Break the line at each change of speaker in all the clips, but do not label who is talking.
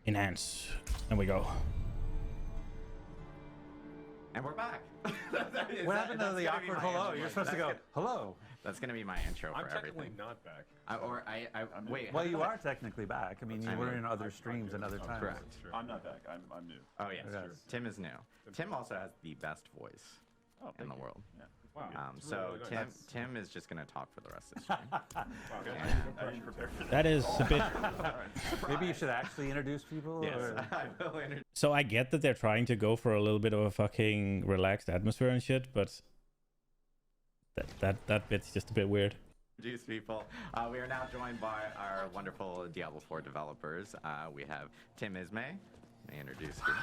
Enhance. There we go.
And we're back.
What happened to the awkward hello? You're supposed to go, hello.
That's going to be my intro for everything.
I'm technically not back.
Wait.
Well, you are technically back. I mean, you were in other streams and other times.
Correct.
I'm not back. I'm new.
Oh, yes.
Yes.
Tim is new. Tim also has the best voice in the world.
Yeah.
Wow.
So
really nice.
Tim is just going to talk for the rest of the stream.
I didn't prepare for that.
That is a bit.
Maybe you should actually introduce people.
Yes,
Or...
I will introduce.
So I get that they're trying to go for a little bit of a fucking relaxed atmosphere and shit, but that bit's just a bit weird.
People. We are now joined by our wonderful Diablo 4 developers. We have Tim Ismay. May I introduce you?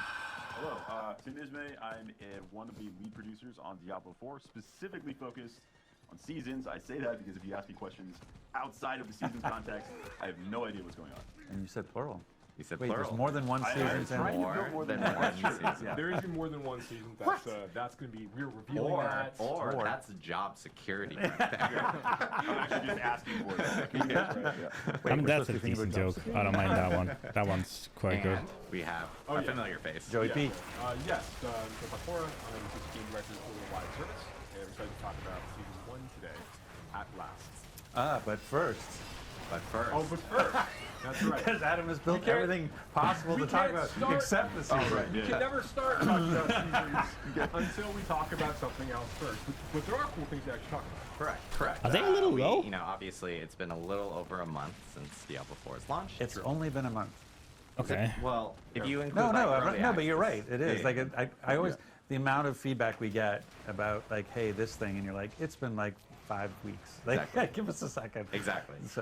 Hello, Tim Ismay. I'm one of the lead producers on Diablo 4, specifically focused on seasons. I say that because if you ask me questions outside of the season's context, I have no idea what's going on.
And you said plural.
You said
Wait,
plural.
there's more than one
I-
season.
I'm trying to
More
build more
than
than
one
one.
season.
Yeah.
There is more than one season. That's going to be, we're revealing
Or
that.
that's job security right there.
I'm actually just asking for it.
Wait,
I mean,
we're
that's
supposed
a
to think about
decent joke.
jobs.
I don't mind that one. That one's quite good.
And we have
Oh,
a
yeah.
familiar face.
Joey P.
Yes, so before I'm just game director for the live service, and we're excited to talk about season 1 today, at last.
But first,
But first,
Oh, but first, that's right.
because Adam has built
We can't-
everything possible to
we
talk
can't
about
start-
except the season.
right,
We
yeah.
can never start talking about seasons until we talk about something else first. But there are cool things to actually talk about.
correct.
Are they a little low?
You know, obviously, it's been a little over a month since Diablo 4's launched.
It's only been a month.
Okay.
Well, if you include
No,
like, early
but you're right.
access.
It is.
Yeah.
Like I always, the amount of feedback we get about like, hey, this thing, and you're like, it's been like 5 weeks. Like,
Exactly.
give us a second.
Exactly.
So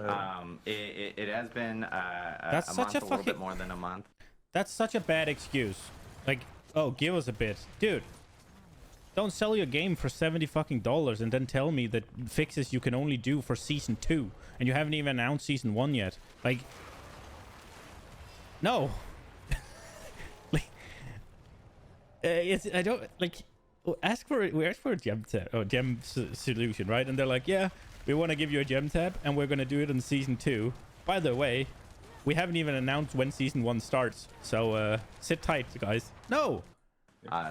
It has been
That's
a
such
month,
a
a little
fucking-
bit more than a month.
That's such a bad excuse. Like, oh, give us a bit. Dude, don't sell your game for $70 fucking and then tell me that fixes you can only do for season 2 and you haven't even announced season 1 yet. Like, no. Like, I don't like we asked for a gem tab or solution, right? And they're like, yeah, we want to give you a gem tab and we're gonna do it in season 2. By the way, we haven't even announced when season 1 starts, so sit tight, guys. No.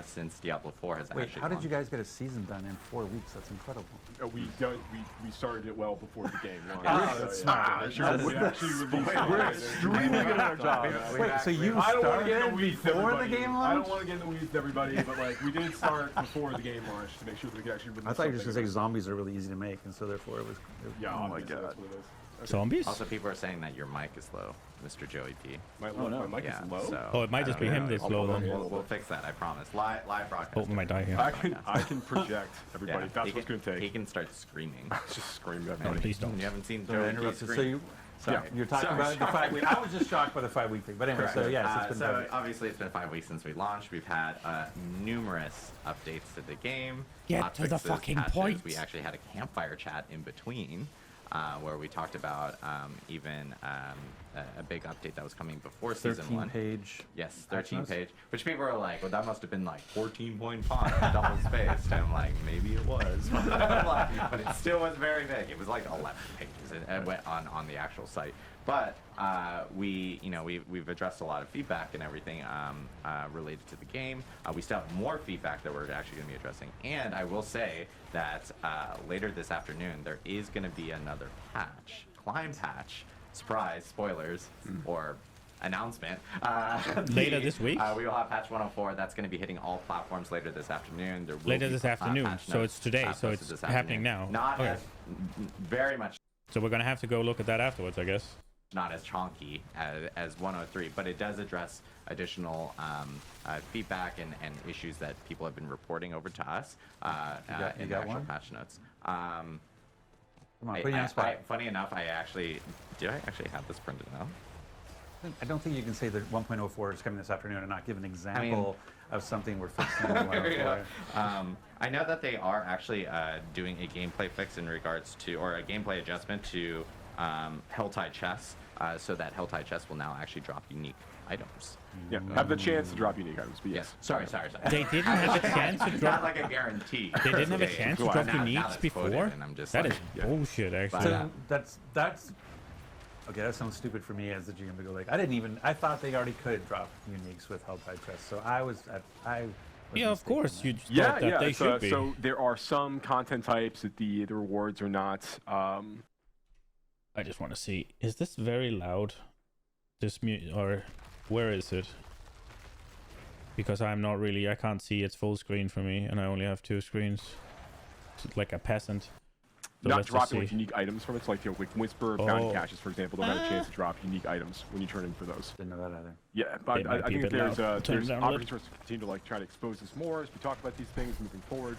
Since Diablo 4 has
wait,
actually
how did
launched.
you guys get a season done in 4 weeks? That's incredible.
We started it well before the game launched.
Ah, that's smart.
Sure, we actually released it.
We're extremely good at our job.
Wait, so you
I don't want to get in
started
the weeds,
before the
everybody.
game
I don't
launched?
want to get in the weeds, everybody, but like we did start before the game launched to make sure that we could actually release
I thought you were just
something.
gonna say zombies are really easy to make, and so therefore it was.
Yeah,
Oh my
obviously,
God.
that's what it is.
Zombies?
Also, people are saying that your mic is low, Mr. Joey P.
My
no.
mic
Yeah,
is low.
so
Oh, it might
I
just
don't
be
know.
him that's
I'll
low
put on
then.
hold.
We'll fix that, I promise. Live broadcast.
Oh, we might die here.
I can project everybody.
Yeah,
That's
he
what's
can-
going to
He
take.
can start screaming.
Just scream at
No,
everybody.
please don't.
You haven't seen
So I
Joey P
interrupted. So
scream.
you,
Sorry.
you're talking
Sorry.
about the 5 weeks. I was just shocked by the 5 week thing, but anyway. So
Correct.
yes, it's been
so
5 weeks.
obviously it's been 5 weeks since we launched. We've had numerous updates to the game.
Get to the
hotfixes,
fucking
patches.
point.
We actually had a campfire chat in between. Where we talked about even a big update that was coming before season
13
1.
page.
Yes,
patch
13
notes?
page. Which people are like, well, that must have been like 14 point font, double spaced. And I'm like, maybe it was. But it still was very big. It was like 11 pages. It went on the actual site. But we've addressed a lot of feedback and everything related to the game. We still have more feedback that we're actually going to be addressing. And I will say that later this afternoon, there is going to be another patch, climb patch, surprise, spoilers, or announcement.
Later this week?
We will have patch 104. That's going to be hitting all platforms later this afternoon. There will
Later
be,
this afternoon,
patch
so
notes,
it's today, so
posted
it's
this
happening
afternoon.
now.
Not
Okay.
as very much
So we're gonna have to go look at that afterwards, I guess.
not as chonky as 103, but it does address additional feedback and issues that people have been reporting over to us
you
in the
got
actual
one?
patch notes.
Come on, put you on the spot.
Funny enough, I actually have this printed out?
I don't think you can say that 1.04 is coming this afternoon and not give an example of something we're fixing in 104.
I know that they are actually doing a gameplay fix in regards to, or a gameplay adjustment to Helltide chests, so that Helltide chests will now actually drop unique items.
Yeah, have the chance to drop unique items. But
Yes. Sorry.
They didn't have a chance to
Not
drop.
like a guarantee.
They didn't have a
They-
chance to
Well,
drop
now
uniques
that's quoted,
before.
and I'm just
That
like,
is bullshit, actually.
So that's Okay, that sounds stupid for me as the GM to go like, I thought they already could drop uniques with Held by Trust. So I was
Yeah, of
mistaken
course.
there.
You thought that they should be.
So there are some content types that the rewards are not.
I just want to see. Is this very loud? This or where is it? Because I'm not really. I can't see its full screen for me, and I only have 2 screens. It's like a peasant. So
Not
let's just
dropping
see.
like unique items from it. So like like Whisper Fountain Caches, for example, don't have a chance to drop unique items when you turn in for those.
Didn't know that either.
Yeah, but
It might
I
be a
think
bit
there's
loud. Turn it down a
opportunities for us to continue to like try to expose this more as we talk about these things moving forward.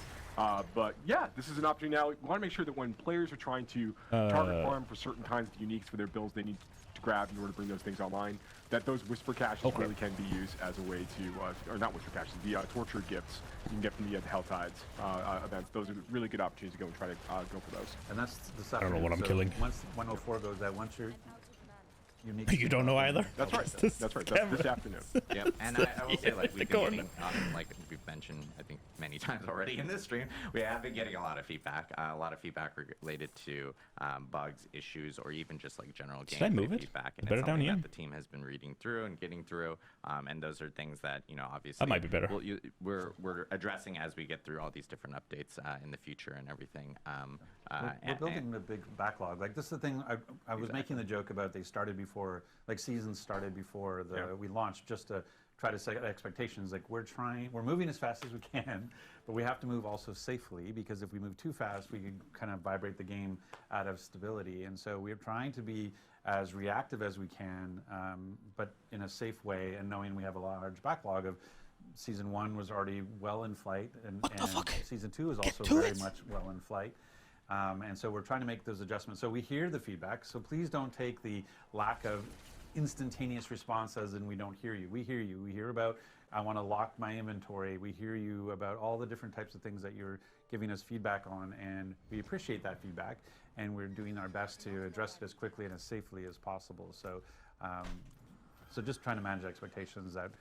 But yeah, this is an opportunity now. We want to make sure that when players are trying to target farm for certain kinds of uniques for their builds they need to grab in order to bring those things online, that those Whisper Caches really can be used as a way to, or not Whisper Caches, the torture gifts you can get from the Hell Tides events. Those are really good opportunities to go and try to go for those.
And that's this
I don't know what I'm
so
killing.
Once 104 goes out, once you're unique.
You don't know either?
That's right. That's right. That's this afternoon.
Yep, and I will say, like, we've been
going.
getting, like we've mentioned, I think many times already in this stream, we have been getting a lot of feedback related to bugs, issues, or even just like general
Should I move
gameplay
it?
feedback. And
Better
it's
down
something
here?
that the team has been reading through and getting through, and those are things that, you know, obviously
That might be better.
we're addressing as we get through all these different updates in the future and everything.
We're building a big backlog. Like this is the thing. I was making the joke about they started before, like seasons started before we launched, just to try to set expectations. Like we're moving as fast as we can, but we have to move also safely, because if we move too fast, we can kind of vibrate the game out of stability. And so we're trying to be as reactive as we can, but in a safe way, and knowing we have a large backlog of. Season 1 was already well in flight, and Season 2 is also very much well in flight. And so we're trying to make those adjustments. So we hear the feedback, so please don't take the lack of instantaneous response as in we don't hear you. We hear you. We hear about, I want to lock my inventory. We hear you about all the different types of things that you're giving us feedback on, and we appreciate that feedback, and we're doing our best to address it as quickly and as safely as possible. So, so just trying to manage expectations that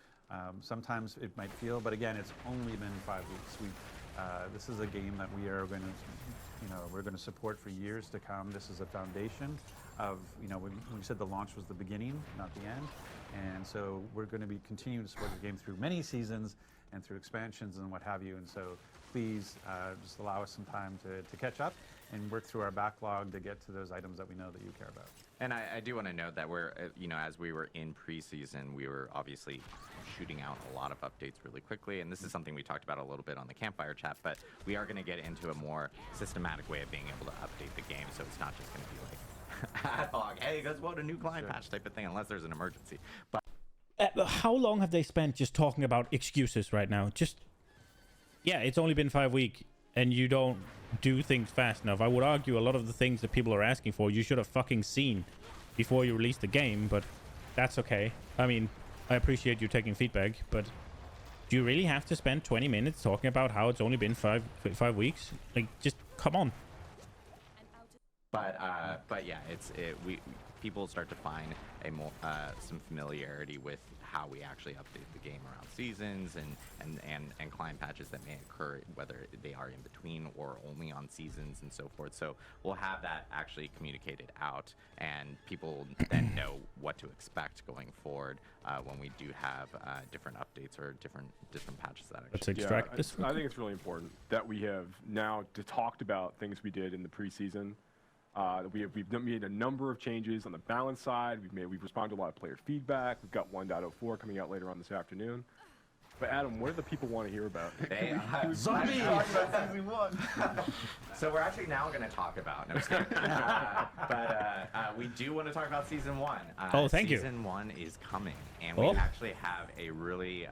sometimes it might feel, but again, it's only been 5 weeks. This is a game that we are going to, we're going to support for years to come. This is a foundation of, when we said the launch was the beginning, not the end. And so we're going to be continuing to support the game through many seasons and through expansions and what have you. And so please just allow us some time to catch up and work through our backlog to get to those items that we know that you care about.
And I do want to note that we're, as we were in preseason, we were obviously shooting out a lot of updates really quickly. And this is something we talked about a little bit on the campfire chat, but we are going to get into a more systematic way of being able to update the game. So it's not just going to be like ad hoc, hey, guess what, a new client patch type of thing, unless there's an emergency. But
how long have they spent just talking about excuses right now? Yeah, it's only been 5 weeks, and you don't do things fast enough. I would argue a lot of the things that people are asking for, you should have fucking seen before you release the game, but that's okay. I mean, I appreciate you taking feedback, but do you really have to spend 20 minutes talking about how it's only been 5 weeks? Like, just come on.
But yeah, people start to find a more some familiarity with how we actually update the game around seasons and client patches that may occur, whether they are in between or only on seasons and so forth. So we'll have that actually communicated out, and people then know what to expect going forward when we do have different updates or different patches that actually.
Let's extract this.
I think it's really important that we have now talked about things we did in the preseason. We've made a number of changes on the balance side. We've responded to a lot of player feedback. We've got 1.04 coming out later on this afternoon. But Adam, what do the people want to hear about?
Zombies! So we're actually now going to talk about. No, but we do want to talk about season 1.
Thank you.
Season 1 is coming, and we actually have a really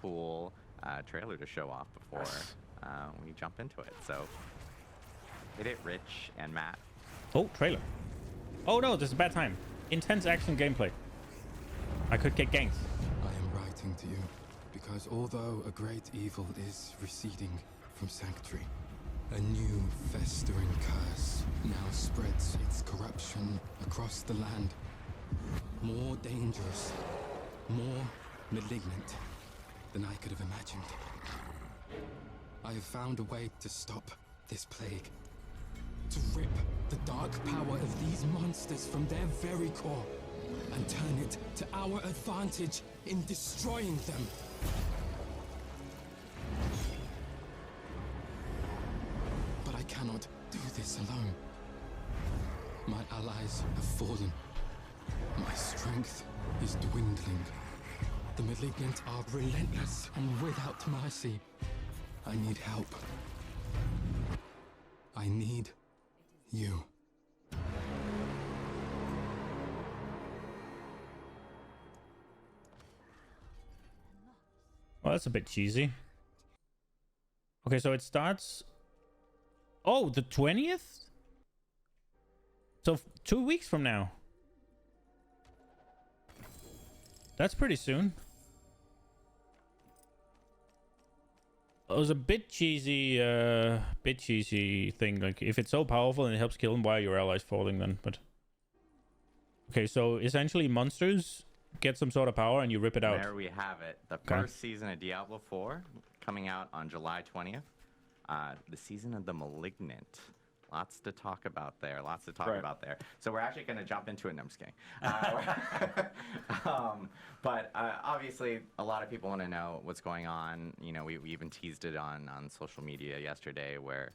cool trailer to show off before we jump into it. So hit it, Rich and Matt.
Oh, trailer. Oh no, this is a bad time. Intense action gameplay. I could get ganked.
I am writing to you because although a great evil is receding from Sanctuary, a new festering curse now spreads its corruption across the land. More dangerous, more malignant than I could have imagined. I have found a way to stop this plague, to rip the dark power of these monsters from their very core and turn it to our advantage in destroying them. But I cannot do this alone. My allies have fallen. My strength is dwindling. The Malignant are relentless and without mercy. I need help. I need you.
Well, that's a bit cheesy. Okay, so it starts... Oh, the 20th? So 2 weeks from now. That's pretty soon. It was a bit cheesy thing. Like, if it's so powerful and it helps kill them, why are your allies falling then? But okay, so essentially monsters get some sort of power and you rip it out.
There we have it. The first season of Diablo IV coming out on July 20th. The season of the Malignant. Lots to talk about there. Lots to talk about there. So we're actually going to jump into it. No, I'm just kidding. But obviously, a lot of people want to know what's going on. You know, we even teased it on social media yesterday, where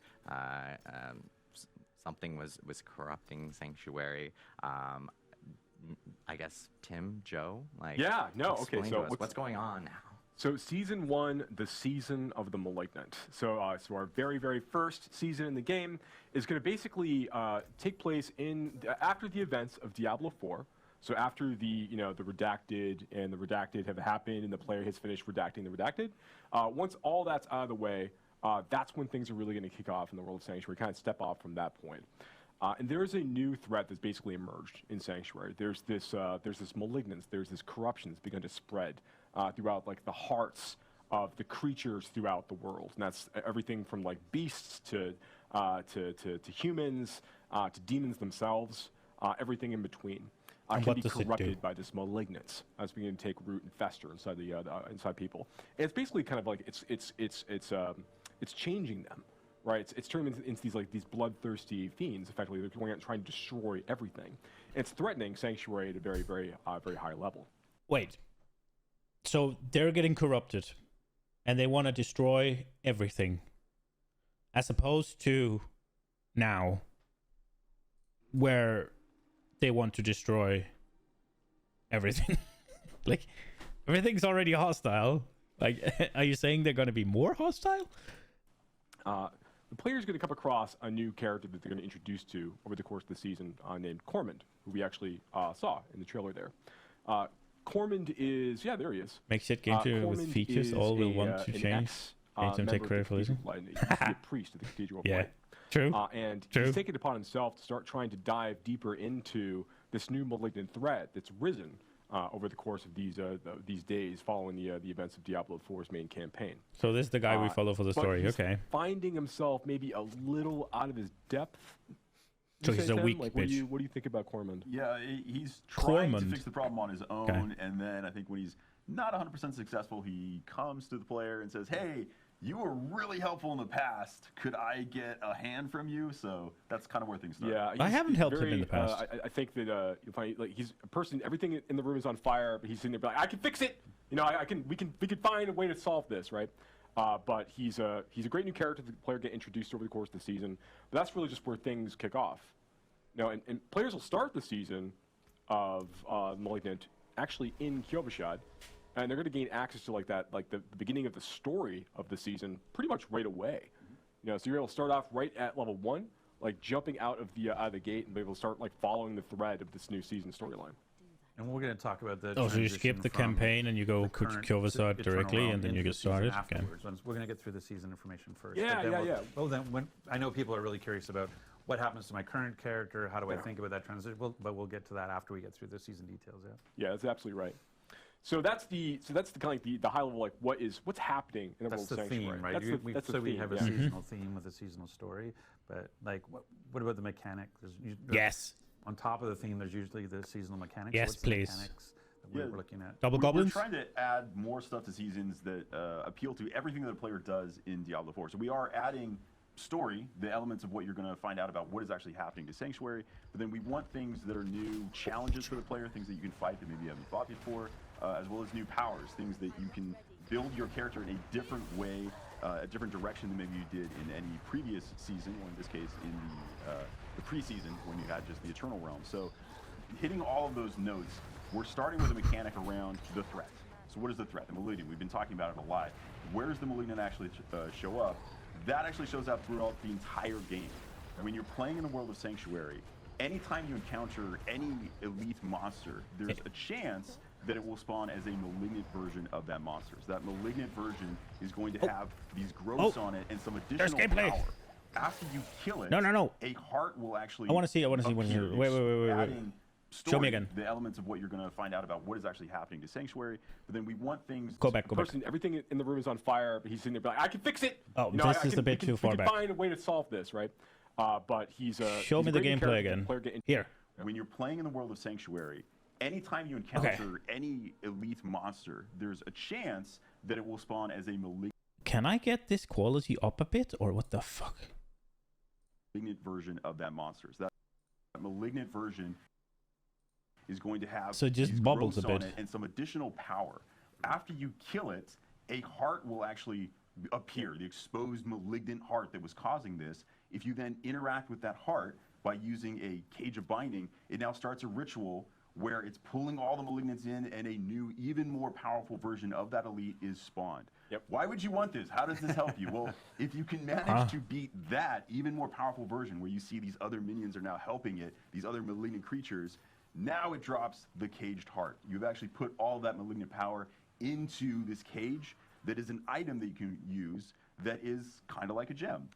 something was corrupting Sanctuary. I guess Tim, Joe, like explain to us what's going on now.
So season 1, the season of the Malignant. So our very, very first season in the game is going to basically take place after the events of Diablo IV. So after the redacted and the redacted have happened and the player has finished redacting the redacted, once all that's out of the way, that's when things are really going to kick off in the world of Sanctuary. Kind of step off from that point. And there is a new threat that's basically emerged in Sanctuary. There's this malignance. There's this corruption that's begun to spread throughout like the hearts of the creatures throughout the world, and that's everything from like beasts to humans to demons themselves, everything in between. Can be corrupted by this malignance as beginning to take root and fester inside inside people. And it's basically kind of like it's changing them. Right, it's turning into these bloodthirsty fiends. Effectively, they're going out and trying to destroy everything. And it's threatening Sanctuary at a very, very, very high level.
Wait, so they're getting corrupted, and they want to destroy everything, as opposed to now, where they want to destroy everything. Like, everything's already hostile. Like, are you saying they're going to be more hostile?
The player's going to come across a new character that they're going to introduce to over the course of the season named Cormund, who we actually saw in the trailer there. Cormund is, there he is.
Makes it game with features all will want to change. Take credit for losing.
He used to be a priest of the Cathedral of Light.
True.
And he's taken it upon himself to start trying to dive deeper into this new malignant threat that's risen over the course of these days following the events of Diablo IV's main campaign.
So this is the guy we follow for the story.
He's
okay.
Finding himself maybe a little out of his depth.
So he's a weak bitch.
What do you think about Cormund?
Yeah, he's trying to fix the problem on his own, and then I think when he's not 100% successful, he comes to the player and says, "Hey, you were really helpful in the past. Could I get a hand from you?" So that's kind of where things start.
Yeah,
I haven't helped him in the past.
I think that you'll find like he's a person. Everything in the room is on fire, but he's sitting there like, "I can fix it. You know, we can find a way to solve this, right?" But he's a great new character that the player get introduced over the course of the season. But that's really just where things kick off. You know, and players will start the season of Malignant actually in Kyovashad. And they're going to gain access to like the beginning of the story of the season pretty much right away. You know, so you're able to start off right at level 1, like jumping out of the gate and be able to start like following the thread of this new season storyline.
And we're going to talk about the.
Oh, so you skip the campaign and you go Kyovashad directly, and then you get started. Okay.
We're going to get through the season information first.
Yeah.
Well, then when I know people are really curious about what happens to my current character, how do I think about that transition? But we'll get to that after we get through the season details. Yeah.
Yeah, that's absolutely right. So that's the kind of like the high level, like what's happening in the world of Sanctuary.
Theme, right?
That's the theme.
We have a seasonal theme with a seasonal story, but like what about the mechanic?
Yes.
On top of the theme, there's usually the seasonal mechanics.
Yes,
What's
please.
The mechanics that we're looking at?
Double goblins?
We're trying to add more stuff to seasons that appeal to everything that a player does in Diablo 4. So we are adding story, the elements of what you're going to find out about what is actually happening to Sanctuary, but then we want things that are new challenges for the player, things that you can fight that maybe you haven't fought before, as well as new powers, things that you can build your character in a different way, a different direction than maybe you did in any previous season, or in this case in the preseason when you had just the Eternal Realm. So hitting all of those notes, we're starting with a mechanic around the threat. So what is the threat? The Malignant. We've been talking about it a lot. Where does the Malignant actually show up? That actually shows up throughout the entire game. When you're playing in the world of Sanctuary, anytime you encounter any elite monster, there's a chance that it will spawn as a malignant version of that monster. So that malignant version is going to have these growths on it and some additional power. After you kill it, a heart will actually
I want to see. Wait. Show me again.
The elements of what you're going to find out about what is actually happening to Sanctuary, but then we want things.
Go back.
Everything in the room is on fire, but he's sitting there like, I can fix it.
Oh, this is a bit too far back.
We can find a way to solve this, right? But he's
show me the gameplay again. Here.
When you're playing in the world of Sanctuary, anytime you encounter any elite monster, there's a chance that it will spawn as a malignant.
Can I get this quality up a bit, or what the fuck?
Malignant version of that monster. So that malignant version is going to have
just bubbles a bit
and some additional power. After you kill it, a heart will actually appear, the exposed malignant heart that was causing this. If you then interact with that heart by using a cage of binding, it now starts a ritual where it's pulling all the malignants in, and a new, even more powerful version of that elite is spawned. Why would you want this? How does this help you? Well, if you can manage to beat that even more powerful version where you see these other minions are now helping it, these other malignant creatures, now it drops the caged heart. You've actually put all that malignant power into this cage that is an item that you can use that is kind of like a gem.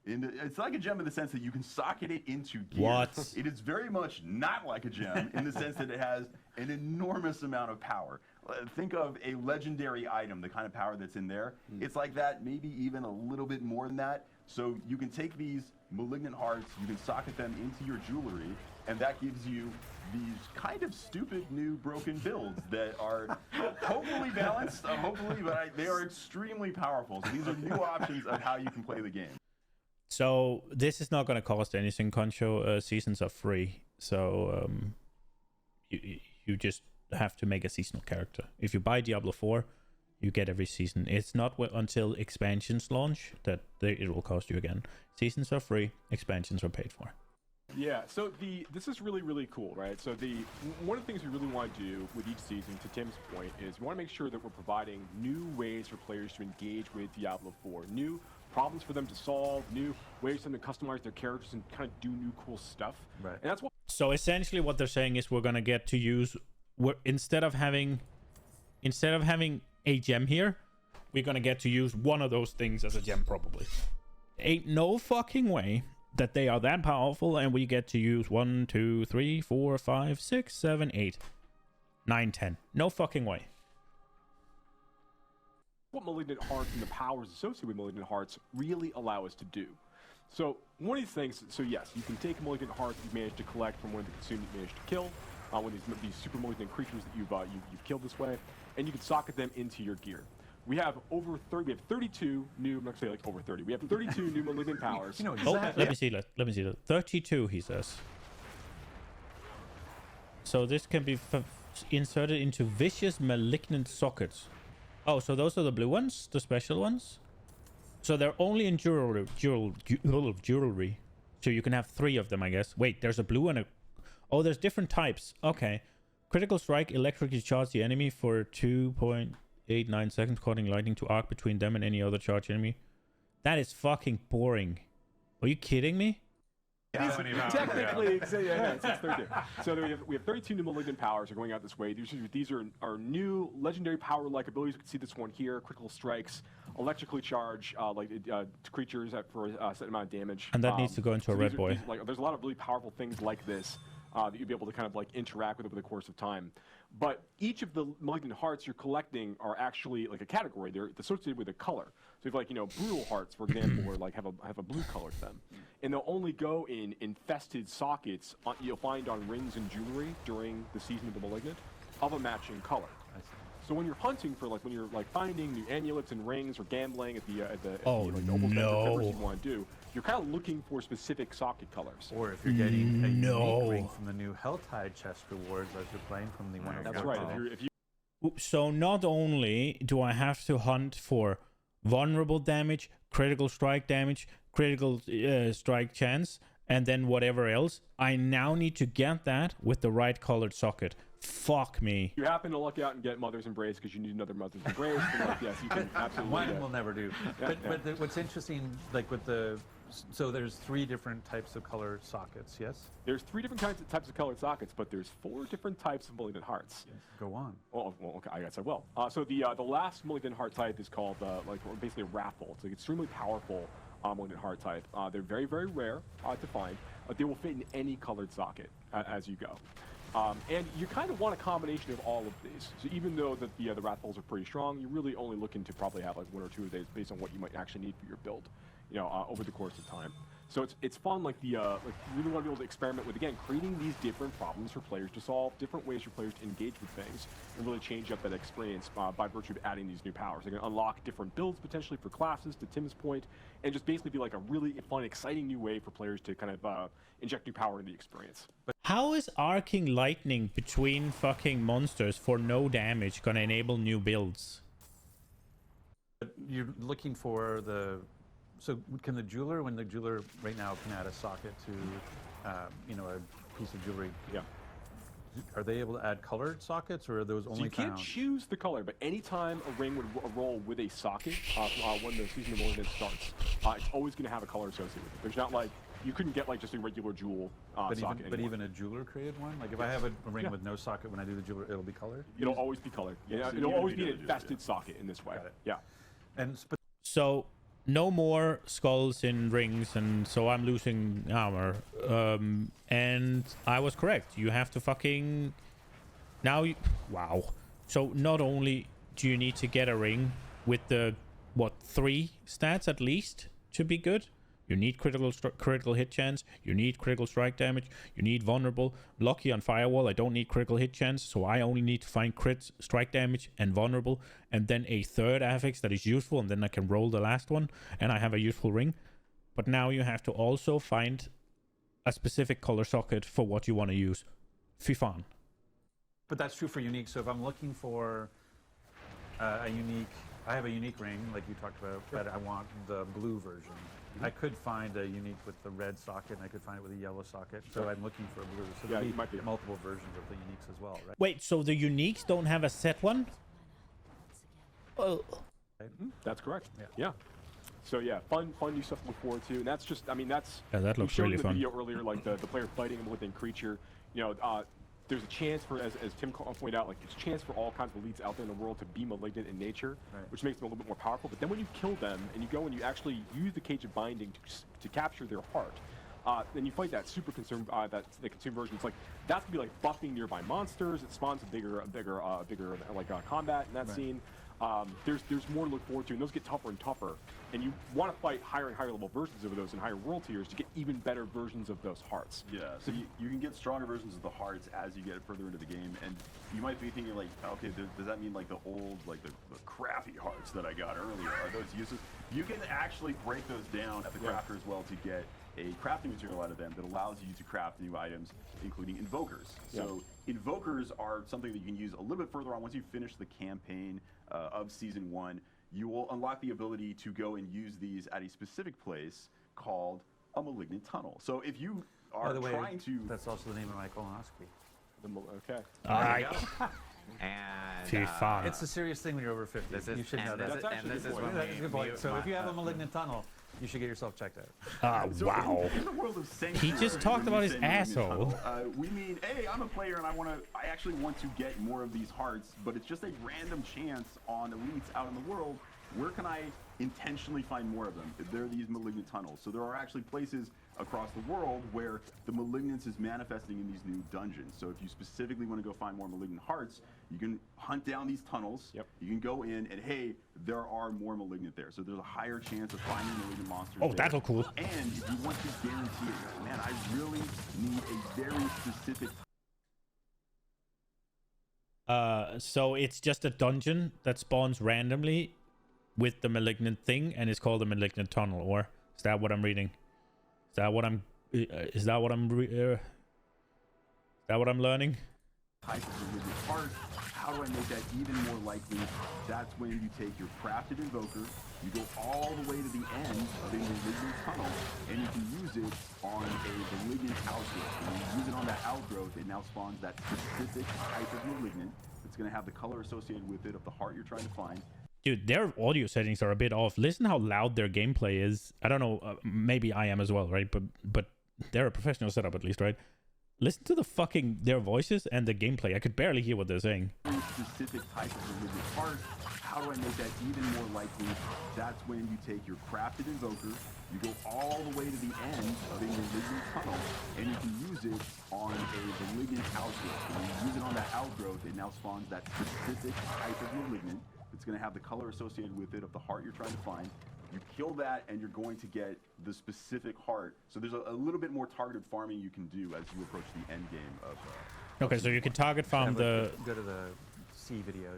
It's like a gem in the sense that you can socket it into gear.
What?
It is very much not like a gem in the sense that it has an enormous amount of power. Think of a legendary item, the kind of power that's in there. It's like that, maybe even a little bit more than that. So you can take these malignant hearts, you can socket them into your jewelry, and that gives you these kind of stupid new broken builds that are hopefully balanced, but they are extremely powerful. So these are new options of how you can play the game.
So this is not going to cost anything, Concho. Seasons are free, so you just have to make a seasonal character. If you buy Diablo 4, you get every season. It's not until expansions launch that it will cost you again. Seasons are free, expansions are paid for.
Yeah, so this is really, really cool, right? So one of the things we really want to do with each season, to Tim's point, is we want to make sure that we're providing new ways for players to engage with Diablo 4, new problems for them to solve, new ways for them to customize their characters and kind of do new cool stuff.
Right.
And that's what.
So essentially, what they're saying is we're gonna get to use, instead of having a gem here, we're gonna get to use one of those things as a gem probably. Ain't no fucking way that they are that powerful, and we get to use 1, 2, 3, 4, 5, 6, 7, 8, 9, 10. No fucking way.
What Malignant Hearts and the powers associated with Malignant Hearts really allow us to do. So one of these things, so yes, you can take Malignant Hearts that you've managed to collect from one of the consumed that you managed to kill, one of these super malignant creatures that you've killed this way, and you can socket them into your gear. We have 32 new, I'm not going to say like over 30, we have 32 new malignant powers.
You know
Oh,
exactly.
let me see that. 32, he says. So this can be inserted into vicious malignant sockets. Oh, so those are the blue ones, the special ones? So they're only in jewelry. So you can have 3 of them, I guess. Wait, there's a blue and a... Oh, there's different types. Okay. Critical strike, electrically charge the enemy for 2.89 seconds, causing lightning to arc between them and any other charged enemy. That is fucking boring. Are you kidding me?
Technically, it's 32. So we have 32 new malignant powers are going out this way. These are new legendary power-like abilities. You can see this one here: critical strikes, electrically charge creatures for a set amount of damage.
And that needs to go into a red boy.
There's a lot of really powerful things like this that you'd be able to kind of interact with over the course of time. But each of the malignant hearts you're collecting are actually like a category. They're associated with a color. So if brutal hearts, for example, or have a blue color to them, and they'll only go in infested sockets you'll find on rings and jewelry during the season of the malignant of a matching color. So when you're hunting for when you're finding new amulets and rings or gambling at the
Oh,
noble
no.
whatever you want to do, you're kind of looking for specific socket colors.
Or if you're getting a
No.
unique ring from the new Helltide chest rewards as you're playing from the one.
That's right. If you
So not only do I have to hunt for vulnerable damage, critical strike damage, critical strike chance, and then whatever else, I now need to get that with the right colored socket. Fuck me.
you happen to luck out and get Mother's Embrace because you need another Mother's Embrace, then, yes, you can absolutely.
One will never do.
Yeah,
But what's interesting, with so there's 3 different types of color sockets, yes?
There's 3 different types of colored sockets, but there's 4 different types of malignant hearts.
Go on.
Well, okay, I guess I will. So the last malignant heart type is called basically a raffle. It's an extremely powerful malignant heart type. They're very, very rare to find. They will fit in any colored socket as you go. And you kind of want a combination of all of these. So even though the wrathfuls are pretty strong, you're really only looking to probably have 1 or 2 of these based on what you might actually need for your build, over the course of time. So it's fun, you really want to be able to experiment with, again, creating these different problems for players to solve, different ways for players to engage with things, and really change up that experience by virtue of adding these new powers. They can unlock different builds potentially for classes, to Tim's point, and just basically be a really fun, exciting new way for players to kind of inject new power into the experience.
How is arcing lightning between fucking monsters for no damage gonna enable new builds?
But you're looking for so can the jeweler, when the jeweler right now can add a socket to, a piece of jewelry,
Yeah.
are they able to add colored sockets, or are those
So
only
you can't
found?
choose the color, but anytime a ring would roll with a socket when the season of Malignant starts, it's always going to have a color associated with it. There's not you couldn't get just a regular jewel socket
But
anymore.
even a jeweler created one? If I have a ring
Yeah.
with no socket, when I do the jeweler, it'll be colored?
It'll always be colored. Yeah,
so
it'll
you
always
do
be
the
an
jeweler,
infested socket in this way.
Got it.
Yeah.
And
So no more skulls in rings, and so I'm losing armor. And I was correct. You have to fucking wow. So not only do you need to get a ring with the 3 stats at least to be good. You need critical hit chance. You need critical strike damage. You need vulnerable. Lucky on firewall, I don't need critical hit chance, so I only need to find crit, strike damage, and vulnerable, and then a third affix that is useful, and then I can roll the last one, and I have a useful ring. But now you have to also find a specific color socket for what you want to use. Fifan.
But that's true for unique. So if I'm looking for a unique, I have a unique ring, like you talked about, but I want the blue version. I could find a unique with the red socket, and I could find it with a yellow socket. So I'm looking for a blue. So
Yeah,
there
it might be.
multiple versions of the uniques as well, right?
Wait, so the uniques don't have a set one? Oh.
That's correct.
Yeah.
Yeah. So yeah, fun new stuff to look forward to, and that's just, that's.
Yeah, that
we
looks
showed
really
in the
fun.
video earlier, the player fighting a malignant creature. There's a chance for, as Tim pointed out, there's a chance for all kinds of elites out there in the world to be malignant in nature,
Right.
which makes them a little bit more powerful. But then when you kill them and you go and you actually use the Cage of Binding to capture their heart, then you fight that super consume, the consume version. It's that's gonna be buffing nearby monsters. It spawns a bigger combat in that scene. There's more to look forward to, and those get tougher and tougher. And you want to fight higher and higher level versions of those in higher world tiers to get even better versions of those hearts.
Yeah, so you can get stronger versions of the hearts as you get further into the game, and you might be thinking okay, does that mean the old, the crappy hearts that I got earlier, are those useless? You can actually break those down at the crafter as well to get a crafting material out of them that allows you to craft new items, including invokers.
Yeah.
So invokers are something that you can use a little bit further on once you finish the campaign of Season 1. You will unlock the ability to go and use these at a specific place called a malignant tunnel. So if you are
By the way,
trying to...
that's also the name of my colonoscopy.
Okay.
There you go. And
Fifan.
It's a serious thing when you're over 50.
this is
you should know
and
that.
this,
That's
and
actually
this
a
is
good
when
point.
That's a good point.
mute
So if you have a
my-
malignant tunnel, you should get yourself checked out.
So
Wow.
in the world of Sanctuary,
He just talked
when
about
we
his
say malignant
asshole.
tunnel, we mean, hey, I'm a player and I actually want to get more of these hearts, but it's just a random chance on elites out in the world. Where can I intentionally find more of them? There are these malignant tunnels. So there are actually places across the world where the malignance is manifesting in these new dungeons. So if you specifically want to go find more malignant hearts, you can hunt down these tunnels.
Yep.
You can go in and, hey, there are more malignant there. So there's a higher chance of finding malignant monsters
Oh,
there.
that'll cool.
And if you want to guarantee it, man, I really need a very specific
So it's just a dungeon that spawns randomly with the malignant thing, and it's called the malignant tunnel. Or is that what I'm reading? Is that what I'm? Is that what I'm? Is that what I'm learning?
Type of malignant part. How do I make that even more likely? That's when you take your crafted invoker, you go all the way to the end of a malignant tunnel, and you can use it on a malignant outgrowth. When you use it on that outgrowth, it now spawns that specific type of malignant. It's going to have the color associated with it of the heart you're trying to find.
Dude, their audio settings are a bit off. Listen how loud their gameplay is. I don't know, maybe I am as well, right? But they're a professional setup at least, right? Listen to the fucking their voices and the gameplay. I could barely hear what they're saying.
Specific type of malignant part. How do I make that even more likely? That's when you take your crafted invoker, you go all the way to the end of a malignant tunnel, and you can use it on a malignant outgrowth. When you use it on that outgrowth, it now spawns that specific type of malignant. It's going to have the color associated with it of the heart you're trying to find. You kill that, and you're going to get the specific heart. So there's a little bit more targeted farming you can do as you approach the end game of.
Okay, so you can target farm the.
Go to the C video.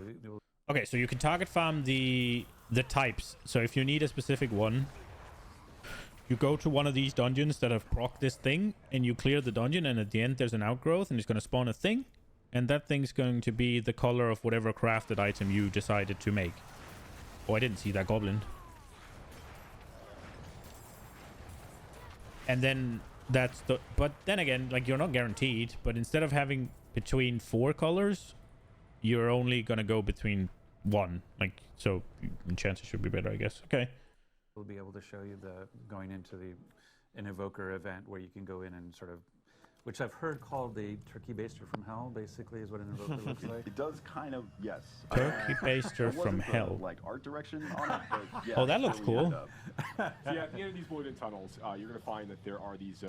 Okay, so you can target farm the types. So if you need a specific one, you go to one of these dungeons that have proc this thing, and you clear the dungeon, and at the end there's an outgrowth, and it's going to spawn a thing, and that thing's going to be the color of whatever crafted item you decided to make. Oh, I didn't see that goblin. And then that's the... But then again, like, you're not guaranteed, but instead of having between 4 colors, you're only going to go between 1. Like, so chances should be better, I guess. Okay.
We'll be able to show you the going into an evoker event where you can go in and sort of, which I've heard called the turkey baster from hell, basically, is what an evoker looks like.
It does kind of, yes.
Turkey baster
There
from
wasn't the,
hell.
like art direction on it, but yeah.
Oh, that looks
that's where we
cool.
end up.
So yeah, at the end of these malignant tunnels, you're going to find that there are these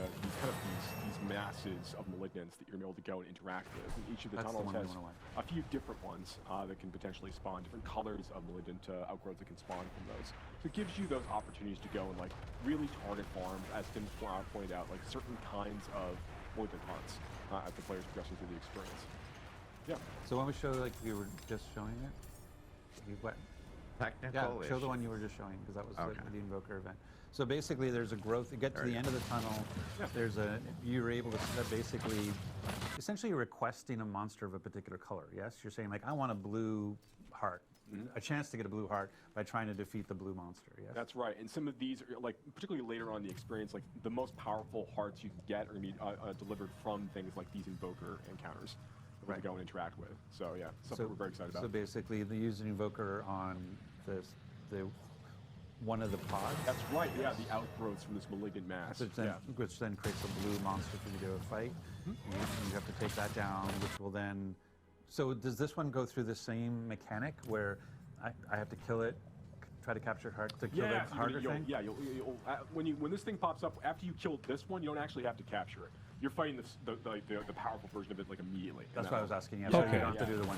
masses of malignants that you're going to be able to go and interact with. And each of the
That's the
tunnels
one we
has
wanna watch.
a few different ones that can potentially spawn different colors of malignant outgrowths that can spawn from those. So it gives you those opportunities to go and like really target farm, as Tim pointed out, like certain kinds of malignant hearts as the players progressing through the experience. Yeah.
So when we show, like you were just showing it, what?
Technical
Yeah, show the
issue.
one you were just showing, because that was
Okay.
the invoker event. So basically, there's a growth. You get to
There
the
you
end of the tunnel.
Yeah.
There's a. You're able to set basically, essentially requesting a monster of a particular color. Yes, you're saying like, I want a blue heart, a chance to get a blue heart by trying to defeat the blue monster. Yes.
That's right, and some of these are like, particularly later on in the experience, like the most powerful hearts you can get are going to be delivered from things like these invoker encounters that we're going to go and interact with. So yeah, something we're very excited about.
So basically, they use an invoker on the one of the pods.
That's right, yeah, the outgrowths from this malignant mass.
Which then creates a blue monster for you to fight. You have to take that down, which will then. So does this one go through the same mechanic where I have to kill it, try to capture heart to kill
Yeah,
the harder thing?
when this thing pops up, after you kill this one, you don't actually have to capture it. You're fighting the powerful version of it like immediately.
That's what I was asking. Yeah,
Okay.
so you don't have to do the 1-2.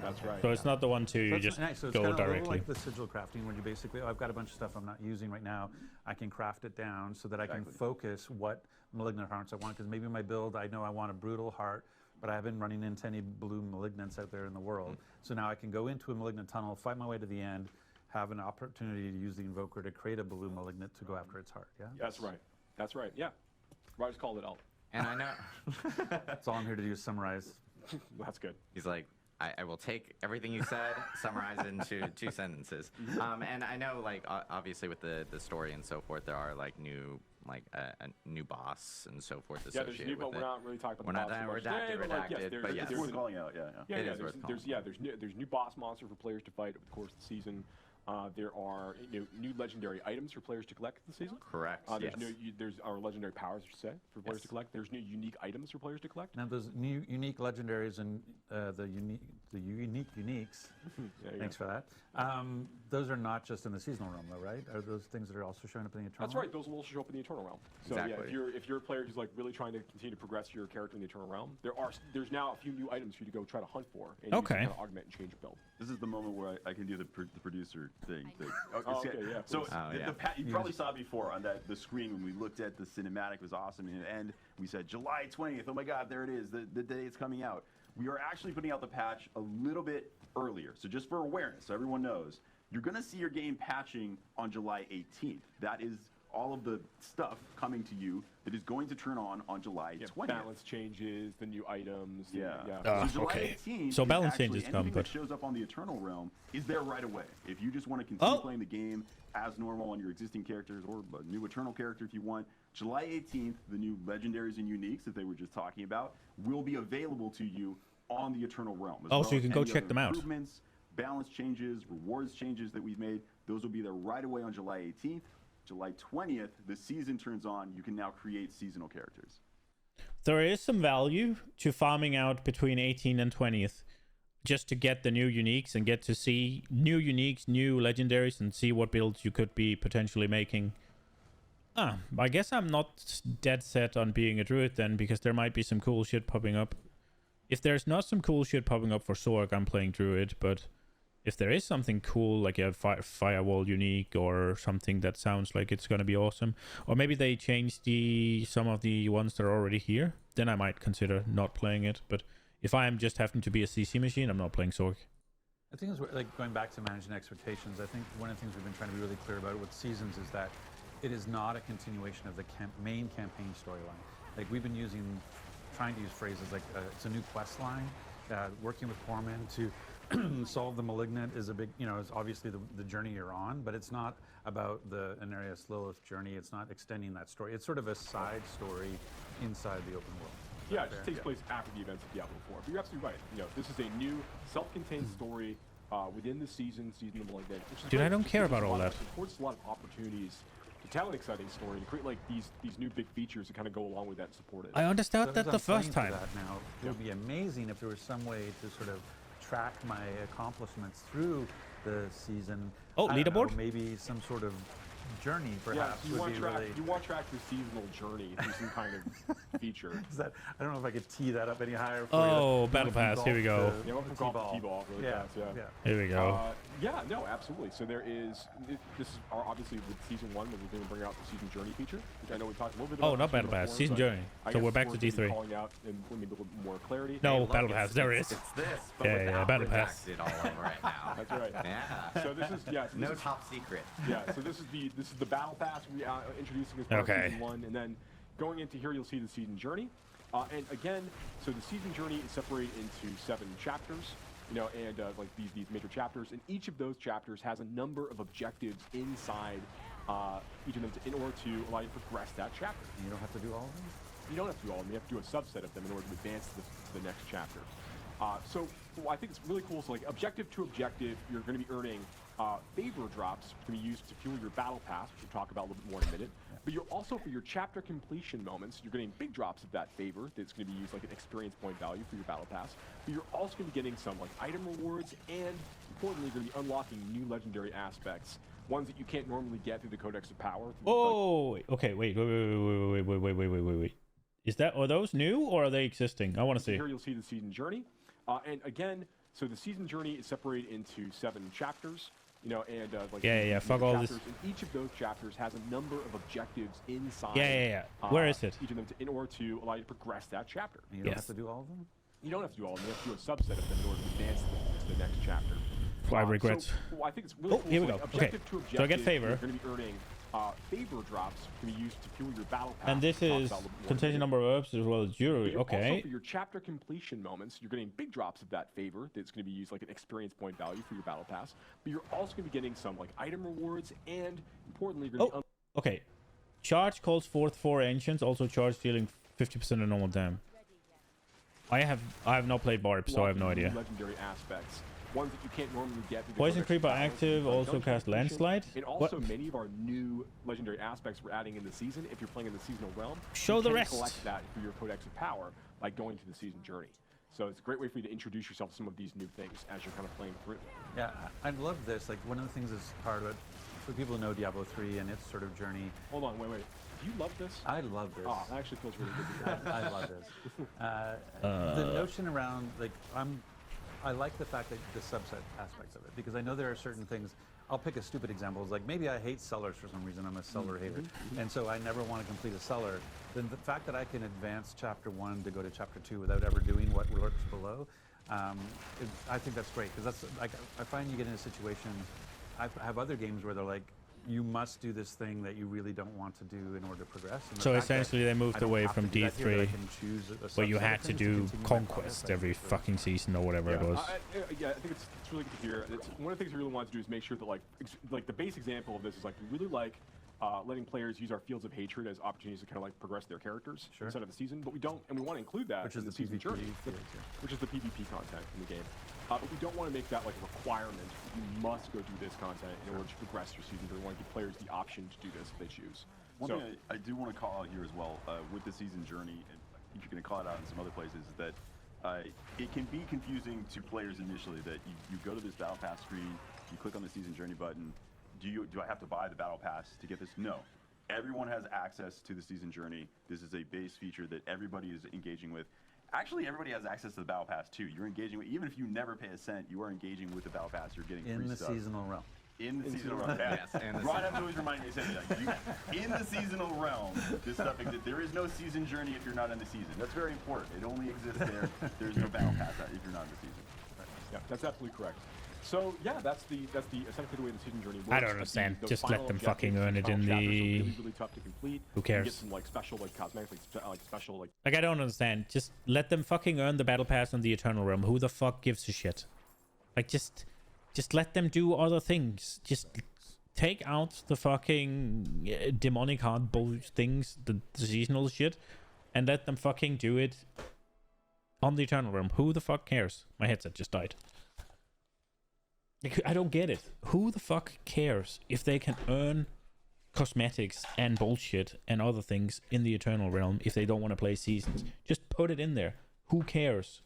That's right.
So it's not the one to you
That's
just
nice. So it's
go
kind of
directly.
like the sigil crafting, where you basically, I've got a bunch of stuff I'm not using right now. I can craft it down so that I can focus what malignant hearts I want. Because maybe my build, I know I want a brutal heart, but I haven't running into any blue malignants out there in the world. So now I can go into a malignant tunnel, fight my way to the end, have an opportunity to use the invoker to create a blue malignant to go after its heart. Yeah.
That's right. That's right. Yeah. Ryder's called it out.
And I know.
That's all I'm here to do is summarize.
That's good.
He's like, I will take everything you said, summarize it into 2 sentences. And I know, like, obviously with the story and so forth, there are like new, like a new boss and so forth
Yeah,
associated
there's new, but
with
we're
it.
not really talking about
We're
the
not
boss so much.
redacted, but yes.
It's worth calling out,
Yeah,
It
yeah.
is worth calling.
There's new boss monster for players to fight over the course of the season. There are new legendary items for players to collect this season.
Correct.
There's
yes.
there's our legendary powers, I should say, for players to collect. There's new unique items for players to collect.
Now those new unique legendaries and the unique uniques.
Yeah, yeah.
Thanks for that. Those are not just in the seasonal realm, though, right? Are those things that are also showing up in the eternal?
That's right. Those will also show up in the Eternal Realm. So
Exactly.
yeah, if you're a player who's like really trying to continue to progress your character in the Eternal Realm, there's now a few new items for you to go try to hunt for, and you can kind of augment and change your build.
This is the moment where I can do the producer thing.
Okay, yeah,
So
please.
Oh, yeah.
you probably saw before on the screen when we looked at the cinematic, was awesome. And we said July 20th. Oh my God, there it is, the day it's coming out. we are actually putting out the patch a little bit earlier. So just for awareness, so everyone knows, you're going to see your game patching on July 18th. That is all of the stuff coming to you that is going to turn on July 20th.
Balance changes, the new items.
Yeah.
Yeah.
So July
Okay.
18th
So
is
balance
actually
changes come,
anything
but
that shows up on the Eternal Realm is there right away. If you just want to continue playing the game as normal on your existing characters, or a new Eternal character if you want, July 18th, the new legendaries and uniques that they were just talking about will be available to you on the Eternal Realm.
Oh, so you can go check them out.
Improvements, balance changes, rewards changes that we've made, those will be there right away on July 18th. July 20th, the season turns on. You can now create seasonal characters.
there is some value to farming out between 18th and 20th just to get the new uniques and get to see new uniques, new legendaries, and see what builds you could be potentially making. I guess I'm not dead set on being a druid then, because there might be some cool shit popping up. If there's not some cool shit popping up for Sorg, I'm playing druid, but if there is something cool, like a firewall unique or something that sounds like it's going to be awesome, or maybe they changed some of the ones that are already here, then I might consider not playing it. But if I am just having to be a CC machine, I'm not playing Sorg.
I think it's like going back to managing expectations. I think one of the things we've been trying to be really clear about with Seasons is that it is not a continuation of the main campaign storyline. Like we've been trying to use phrases like it's a new quest line. Working with Corman to solve the Malignant is a big, it's obviously the journey you're on, but it's not about the Anarius Lilith journey. It's not extending that story. It's sort of a side story inside the open world.
Yeah, it just takes place after the events of Diablo IV. But you're absolutely right. This is a new self-contained story within the season of the Malignant.
Dude, I don't care about all that.
It affords a lot of opportunities to tell an exciting story and create like these new big features that kind of go along with that and support it.
I understood that the first time.
Now, it would be amazing if there was some way to sort of track my accomplishments through the season.
Oh,
I don't
leaderboard?
know, maybe some sort of journey, perhaps.
You want to track the seasonal journey through some kind of feature.
I don't know if I could tee that up any higher for
Oh,
you.
Battle Pass, here we go.
Yeah, we'll golf to T-ball really fast, yeah.
Here we go.
Yeah, no, absolutely. So there is, this is obviously with Season 1, that we're going to bring out the Season Journey feature, which I know we talked a little bit about.
Oh, not Battle Pass, Season Journey. So we're back to D3.
Calling out and maybe a little more clarity.
No, Battle Pass, there it is.
It's this, but
Yeah,
without
Battle Pass.
redacted all over it now.
That's right.
Yeah.
So this is,
No top secret.
Yeah, so this is the Battle Pass we introducing as part of Season 1, and then going into here you'll see the Season Journey. And again, so the Season Journey is separated into 7 chapters, and like these major chapters, and each of those chapters has a number of objectives inside each of them in order to allow you to progress that chapter.
And you don't have to do all of them?
You don't have to do all of them, you have to do a subset of them in order to advance to the next chapter. So I think it's really cool. So like objective to objective, you're going to be earning favor drops to be used to fuel your battle pass, which we'll talk about a little bit more in a minute. But you're also, for your chapter completion moments, you're getting big drops of that favor that's going to be used like an experience point value for your battle pass. But you're also going to be getting some like item rewards, and importantly, you're going to be unlocking new legendary aspects, ones that you can't normally get through the Codex of Power.
Oh, okay, wait. Are those new or are they existing? I want to see.
Here you'll see the Season Journey. And again, so the Season Journey is separated into 7 chapters. And like
fuck all this.
And each of those chapters has a number of objectives inside.
Where is it?
Each of them in order to allow you to progress that chapter.
And you don't have to do all of them?
You don't have to do all of them. You have to do a subset of them in order to advance to the next chapter.
I regret.
So, I think it's really cool.
Here we
So,
go.
like,
Okay.
objective to objective,
So I get favor.
You're going to be earning favor drops can be used to fuel your battle pass.
And this is contingent number of herbs as well as jewelry.
Also,
Okay.
for your chapter completion moments, you're getting big drops of that favor that's going to be used like an experience point value for your battle pass. But you're also going to be getting some like item rewards, and importantly, you're going to be
Okay. Charge calls forth 4 ancients, also charge dealing 50% of normal damage. I have not played Barb, so I have no idea.
Legendary aspects. Ones that you can't normally get.
Poison Creeper active, also cast Landslide.
And also many of our new legendary aspects we're adding in the season. If you're playing in the seasonal realm,
show
you
the
can
rest.
collect that for your Codex of Power by going to the Season Journey. So it's a great way for you to introduce yourself to some of these new things as you're kind of playing through.
Yeah, I love this. Like one of the things that's part of it, for people who know Diablo 3 and its sort of journey.
Hold on, wait. Do you love this?
I love this.
Oh, that actually feels really good.
I love this. The notion around, like, I like the fact that the subset aspects of it, because I know there are certain things. I'll pick a stupid example. It's like maybe I hate sellers for some reason. I'm a seller hater, and so I never want to complete a seller. Then the fact that I can advance chapter 1 to go to chapter 2 without ever doing what below. I think that's great, because that's like, I find you get into situations. I have other games where they're like, you must do this thing that you really don't want to do in order to progress. And the
So
fact that
essentially they moved
I don't
away
have to
from
do that here, that I
D3,
can choose a
where you
subset of
had to
things
do
continue my progress,
conquest
I
every
think is
fucking season or whatever it was.
Yeah, I think it's really good to hear. One of the things we really want to do is make sure that like the base example of this is like we really like letting players use our fields of hatred as opportunities to kind of like progress their characters inside of the season, but we don't, and we want to include that
Which is
in
the
season
PvP
journey,
fields, yeah.
which is the PvP content in the game. But we don't want to make that like a requirement. You must go do this content in order to progress your season. But we want to give players the option to do this if they choose.
One thing I do want to call out here as well with the season journey, and I think you're going to call it out in some other places, is that it can be confusing to players initially that you go to this battle pass screen, you click on the season journey button. Do I have to buy the battle pass to get this? No. Everyone has access to the season journey. This is a base feature that everybody is engaging with. Actually, everybody has access to the battle pass too. You're engaging with, even if you never pay a cent, you are engaging with the battle pass. You're getting free stuff.
in the seasonal realm.
In the seasonal realm, yes. Rod has always reminded me, in the seasonal realm, this stuff exists. There is no season journey if you're not in the season. That's very important. It only exists there. There's no battle pass if you're not in the season.
Yeah, that's absolutely correct. So yeah, that's the essentially the way the season journey works.
I don't understand.
The
Just
final
let them
objectives,
fucking earn it in
final chapters are
the...
really, really tough to complete.
Who
You
cares?
get some like special like cosmetics, like special like.
Like, I don't understand. Just let them fucking earn the battle pass on the Eternal Realm. Who the fuck gives a shit? Like, just let them do other things. Just take out the fucking demonic hard bull things, the seasonal shit, and let them fucking do it on the Eternal Realm. Who the fuck cares? My headset just died. Like, I don't get it. Who the fuck cares if they can earn cosmetics and bullshit and other things in the Eternal Realm if they don't want to play seasons? Just put it in there. Who cares?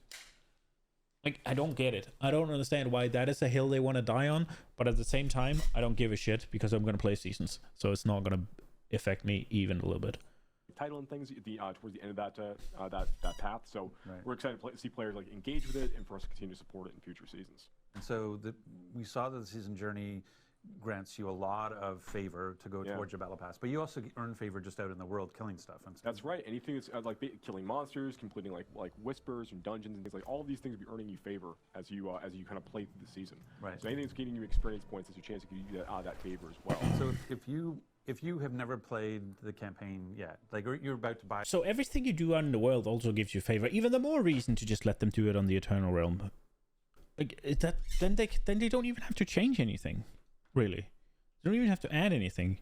Like, I don't get it. I don't understand why that is a hill they want to die on, but at the same time, I don't give a shit because I'm going to play seasons. So it's not going to affect me even a little bit.
Title and things at the towards the end of that path. So we're excited to see players like engage with it and for us to continue to support it in future seasons.
And so we saw that the season journey grants you a lot of favor to go towards your battle pass, but you also earn favor just out in the world killing stuff. And
that's right. Anything that's like killing monsters, completing like whispers and dungeons and things, like all of these things will be earning you favor as you kind of play through the season.
Right.
So anything that's getting you experience points is a chance to give you that favor as well.
So if you have never played the campaign yet, like you're about to buy.
So everything you do out in the world also gives you favor. Even the more reason to just let them do it on the Eternal Realm. Like that, then they don't even have to change anything, really. They don't even have to add anything.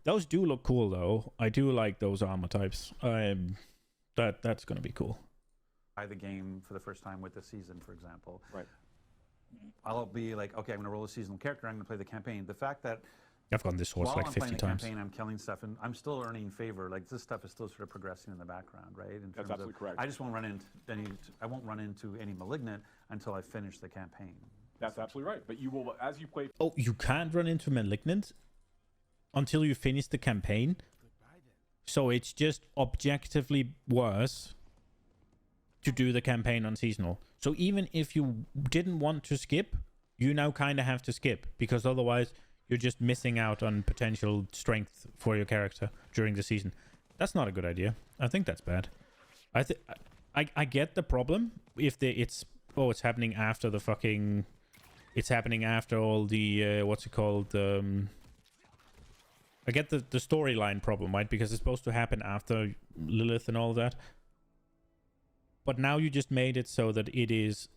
Those do look cool though. I do like those armor types. That's gonna be cool.
Buy the game for the first time with the season, for example.
Right.
I'll be like, okay, I'm gonna roll a seasonal character. I'm gonna play the campaign. The fact that
I've gotten this horse
while
like
I'm
50
playing
times.
the campaign, I'm killing stuff, and I'm still earning favor. Like this stuff is still sort of progressing in the background, right? In
That's
terms
absolutely
of,
correct.
I just won't run into any. I won't run into any malignant until I finish the campaign.
That's absolutely right. But you will, as you play.
Oh, you can't run into Malignant until you finish the campaign. So it's just objectively worse to do the campaign on seasonal. So even if you didn't want to skip, you now kind of have to skip, because otherwise you're just missing out on potential strength for your character during the season. That's not a good idea. I think that's bad. I get the problem if it's happening after the fucking... It's happening after all the, what's it called? I get the storyline problem, right? Because it's supposed to happen after Lilith and all that. But now you just made it so that it is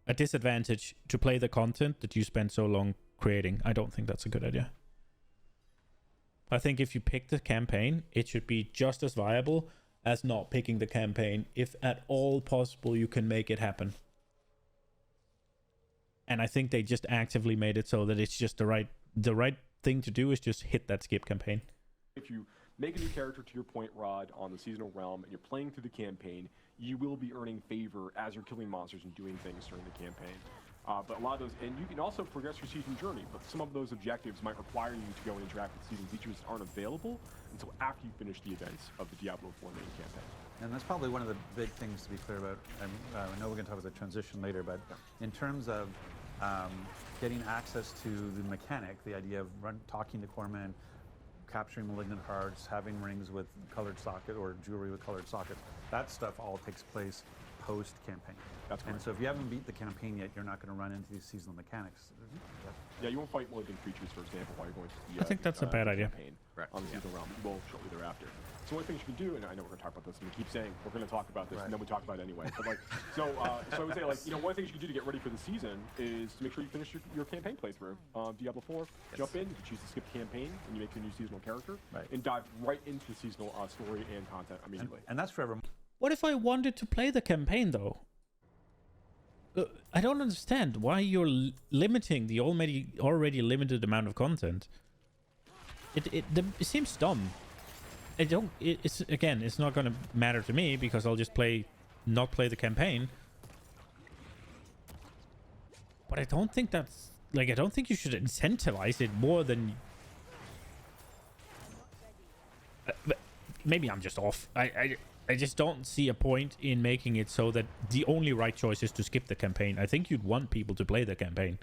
a disadvantage to play the content that you spent so long creating. I don't think that's a good idea. I think if you pick the campaign, it should be just as viable as not picking the campaign. If at all possible, you can make it happen. And I think they just actively made it so that it's just the right thing to do is just hit that skip campaign.
If you make a new character, to your point, Rod, on the seasonal realm, and you're playing through the campaign, you will be earning favor as you're killing monsters and doing things during the campaign. But a lot of those, and you can also progress your season journey, but some of those objectives might require you to go and interact with season features that aren't available until after you finish the events of the Diablo IV main campaign.
And that's probably one of the big things to be clear about. I know we're going to talk about the transition later, but in terms of getting access to the mechanic, the idea of talking to Corman, capturing malignant hearts, having rings with colored socket or jewelry with colored sockets, that stuff all takes place post-campaign.
That's
And
correct.
so if you haven't beat the campaign yet, you're not going to run into these seasonal mechanics.
Yeah, you won't fight malignant creatures, for example, while you're going through the
I think that's a bad idea.
campaign
Correct,
on the
yeah.
seasonal realm. You will shortly thereafter. So one of the things you can do, and I know we're going to talk about this, and we keep saying we're going to talk about this, and then we talk about it anyway. But like, so I would say, like, you know, one of the things you can do to get ready for the season is to make sure you finish your campaign playthrough. Diablo 4, jump in, you can choose to skip the campaign, and you make your new seasonal character, and dive right into the seasonal story and content immediately.
And that's for everyone.
What if I wanted to play the campaign though? I don't understand why you're limiting the already limited amount of content. It seems dumb. It's not gonna matter to me because I'll just not play the campaign. But I don't think that's like, I don't think you should incentivize it more than. But maybe I'm just off. I just don't see a point in making it so that the only right choice is to skip the campaign. I think you'd want people to play the campaign.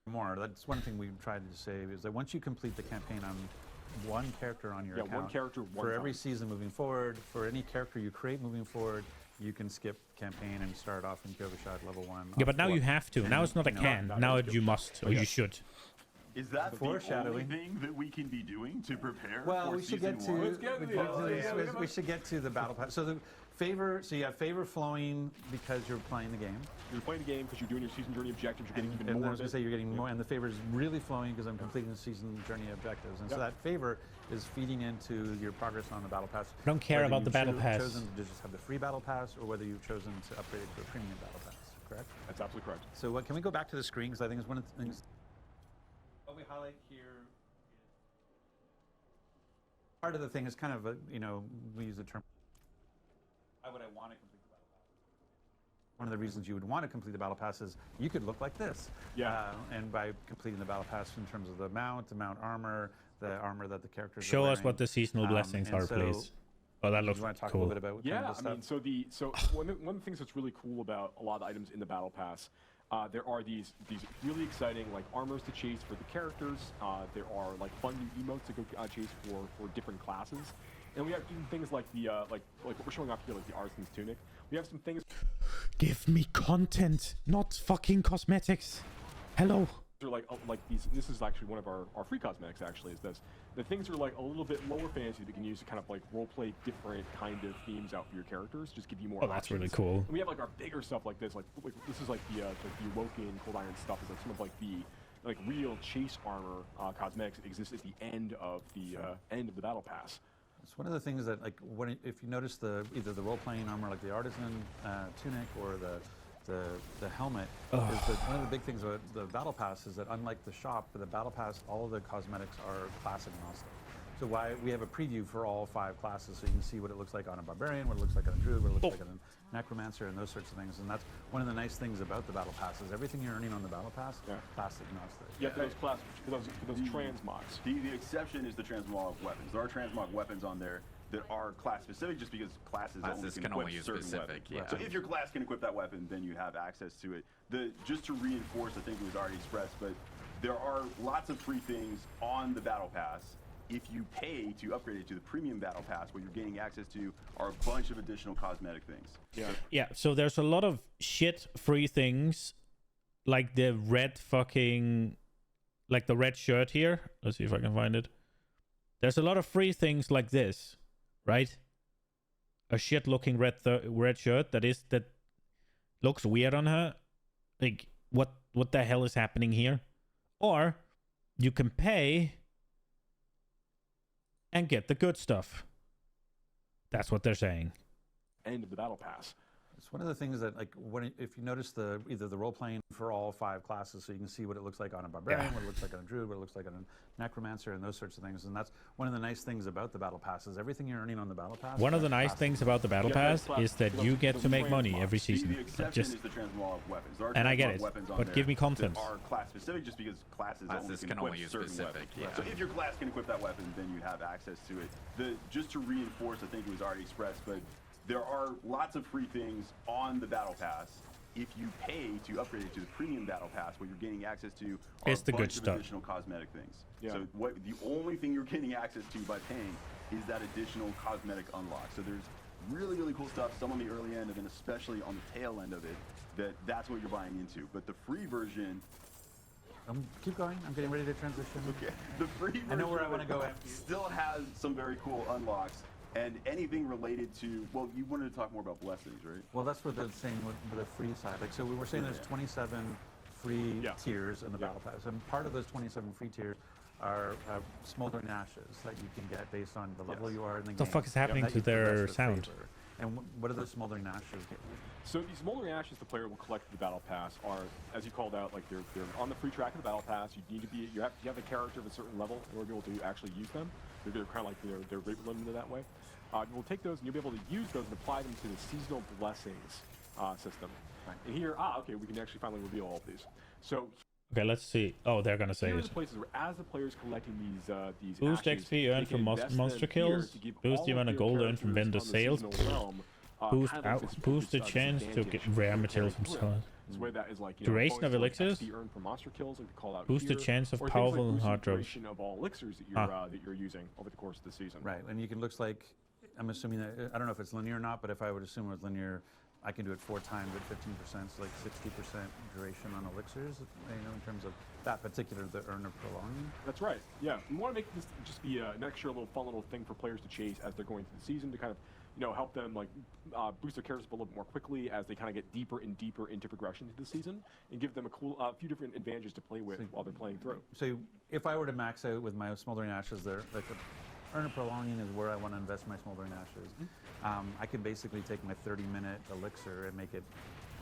More. That's one thing we tried to say is that once you complete the campaign on one character on your account,
one character, one
for every
time.
season moving forward, for any character you create moving forward, you can skip campaign and start off in Kyovashad level 1.
Yeah, but now you have to. Now it's not a
you know,
can. Now you must, or you should.
Is that the only
Foreshadowing.
thing that we can be doing to prepare
Well,
for
we should get
season
to
one?
we should get to the battle pass. So the favor. So you have favor flowing because you're playing the game.
You're playing the game because you're doing your season journey objectives. You're getting
And
even
I
more
was
of
going
it.
to say you're getting more, and the favor is really flowing because I'm completing the season journey objectives, and so that favor is feeding into your progress on the battle pass.
I don't care
Whether
about
you've
the battle pass.
Chosen to just have the free battle pass, or whether you've chosen to upgrade it to a premium battle pass. Correct.
That's absolutely correct.
So can we go back to the screen? Because I think it's one of the things. What we highlight here is part of the thing is kind of we use the term. Why would I want to complete the battle pass? One of the reasons you would want to complete the battle pass is you could look like this.
Yeah.
And by completing the battle pass in terms of the mount armor, the armor that the characters
Show
are
us what the seasonal blessings
and
are,
so-
please. Oh, that
Do
looks
you want to talk
cool.
a little bit about
Yeah,
kind of
I
the
mean,
stuff?
one of the things that's really cool about a lot of the items in the battle pass, there are these really exciting like armors to chase for the characters. There are like fun new emotes to go chase for different classes, and we have even things like the like what we're showing off here, like the Artisan's Tunic. We have some things.
Give me content, not fucking cosmetics. Hello.
Are like these. This is actually one of our free cosmetics. Actually, is this. The things are like a little bit lower fantasy that you can use to kind of like role play different kind of themes out for your characters. Just give you more.
Oh, that's really
options.
cool.
And we have like our bigger stuff like this. Like this is like the Awoken Cold Iron stuff. Is like some of like the like real chase armor cosmetics that exist at the end of the battle pass.
It's one of the things that, like, if you notice either the role-playing armor, like the Artisan tunic, or the helmet, is that one of the big things about the battle pass is that unlike the shop, for the battle pass, all of the cosmetics are class agnostic. So we have a preview for all 5 classes, so you can see what it looks like on a barbarian, what it looks like on a druid, what it looks like on a necromancer, and those sorts of things. And that's one of the nice things about the battle pass is everything you're earning on the battle pass, class agnostic.
Yeah, for those classes, for those transmogs.
The exception is the transmog weapons. There are transmog weapons on there that are class specific, just because classes
Can
only
only use
certain
specific,
weapons.
yeah.
So if your class can equip that weapon, then you have access to it. Just to reinforce, I think it was already expressed, but there are lots of free things on the battle pass. If you pay to upgrade it to the premium battle pass, what you're gaining access to are a bunch of additional cosmetic things.
Yeah, so there's a lot of shit free things, like the red shirt here. Let's see if I can find it. There's a lot of free things like this, right? A shit looking red shirt that looks weird on her. Like, what the hell is happening here? Or you can pay and get the good stuff. That's what they're saying.
End of the battle pass.
It's one of the things that, like, if you notice either the role playing for all 5 classes, so you can see what it looks like on a barbarian, what it looks like on a druid, what it looks like on a necromancer, and those sorts of things. And that's one of the nice things about the battle pass is everything you're earning on the battle pass.
One of the nice things about the battle pass is that you get to make money every
The
season.
exception is the transmog weapons. There are
And I get
transmog
it,
weapons on
but
there
give me content.
that are class specific, just because classes
Can
only
only use
certain
specific,
weapons.
yeah.
So if your class can equip that weapon, then you have access to it. Just to reinforce, I think it was already expressed, but there are lots of free things on the battle pass. If you pay to upgrade it to the premium battle pass, what you're gaining access to are
It's the
a
good
bunch of
stuff.
additional cosmetic things.
Yeah.
So the only thing you're getting access to by paying is that additional cosmetic unlock. So there's really, really cool stuff, some on the early end, and then especially on the tail end of it, that's what you're buying into. But the free version...
Keep going. I'm getting ready to transition.
Okay. The free version
I know where I want to go after you.
still has some very cool unlocks, and anything related to... Well, you wanted to talk more about blessings, right?
Well, that's what they're saying with the free side. Like, so we were saying there's 27 free tiers in the Battle Pass, and part of those 27 free tiers are smoldering ashes that you can get based on the level you are in the game.
What the fuck is happening to their sound?
And what do those smoldering ashes get you?
So these smoldering ashes the player will collect in the battle pass are, as you called out, like they're on the free track of the battle pass. You need to be you have a character of a certain level in order to be able to actually use them. They're kind of like they're rate limited that way. You'll take those and you'll be able to use those and apply them to the seasonal blessings system. Right. And here, okay, we can actually finally reveal all of these. So.
Okay, let's see. Oh, they're gonna say
Here are
it.
the places where, as the player's collecting these
Boost
ashes,
XP earned from monster kills. Boost the amount of gold earned from vendor sales. Boost the chance to get rare materials from sellers. Duration of elixirs. Boost the chance of powerful hard drops.
Of all elixirs that you're using over the course of the season.
Right, and you can looks like I'm assuming that I don't know if it's linear or not, but if I would assume it was linear, I can do it 4 times at 15%, so like 60% duration on elixirs. In terms of that particular the earn or prolonging.
That's right. Yeah, we want to make this just be an extra little fun little thing for players to chase as they're going through the season to kind of help them like boost their characters a little bit more quickly as they kind of get deeper and deeper into progression to the season, and give them a few different advantages to play with while they're playing through.
So if I were to max out with my smoldering ashes, there like earn or prolonging is where I want to invest my smoldering ashes. I can basically take my 30-minute elixir and make it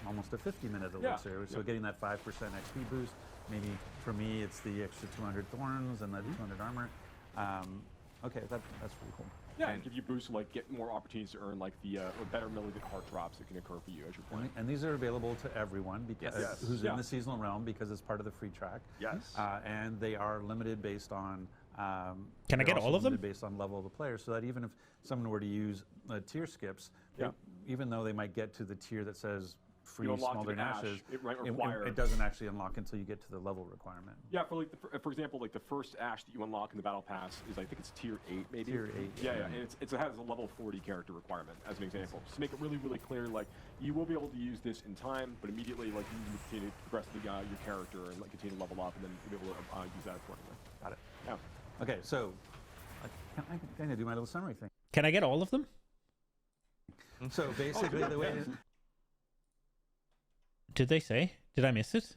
almost a 50-minute elixir. So getting that 5% XP boost. Maybe for me it's the extra 200 thorns and the 200 armor. Okay, that's pretty cool.
Yeah, and give you boosts like get more opportunities to earn like the or better ability heart drops that can occur for you as you're playing.
And these are available to everyone because who's in the seasonal realm because it's part of the free track.
Yes.
And they are limited based on.
Can I get all of them?
Based on level of the player, so that even if someone were to use tier skips, even though they might get to the tier that says free smoldering ashes, it doesn't actually unlock until you get to the level requirement.
Yeah, for like for example, like the first ash that you unlock in the battle pass is I think it's tier 8 maybe.
Tier 8.
Yeah, and it has a level 40 character requirement as an example. Just to make it really really clear, like you will be able to use this in time, but immediately like you can continue to progress your character and like continue to level up, and then you'll be able to use that accordingly.
Got it.
Yeah.
Okay, so I kind of do my little summary thing.
Can I get all of them?
So basically, the way.
Did they say? Did I miss it?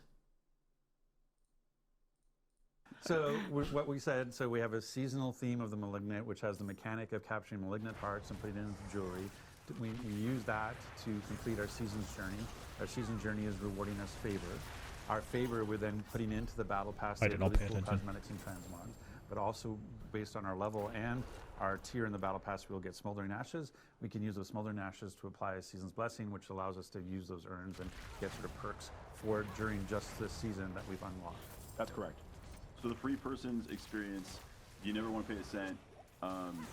So what we said, so we have a seasonal theme of the Malignant, which has the mechanic of capturing Malignant hearts and putting it into jewelry. We use that to complete our season's journey. Our season journey is rewarding us favor. Our favor we're then putting into the battle pass the really cool cosmetics and transmogs, but also based on our level and our tier in the battle pass, we'll get smoldering ashes. We can use those smoldering ashes to apply a season's blessing, which allows us to use those urns and get sort of perks for during just this season that we've unlocked.
That's correct.
So the free person's experience, you never want to pay a cent.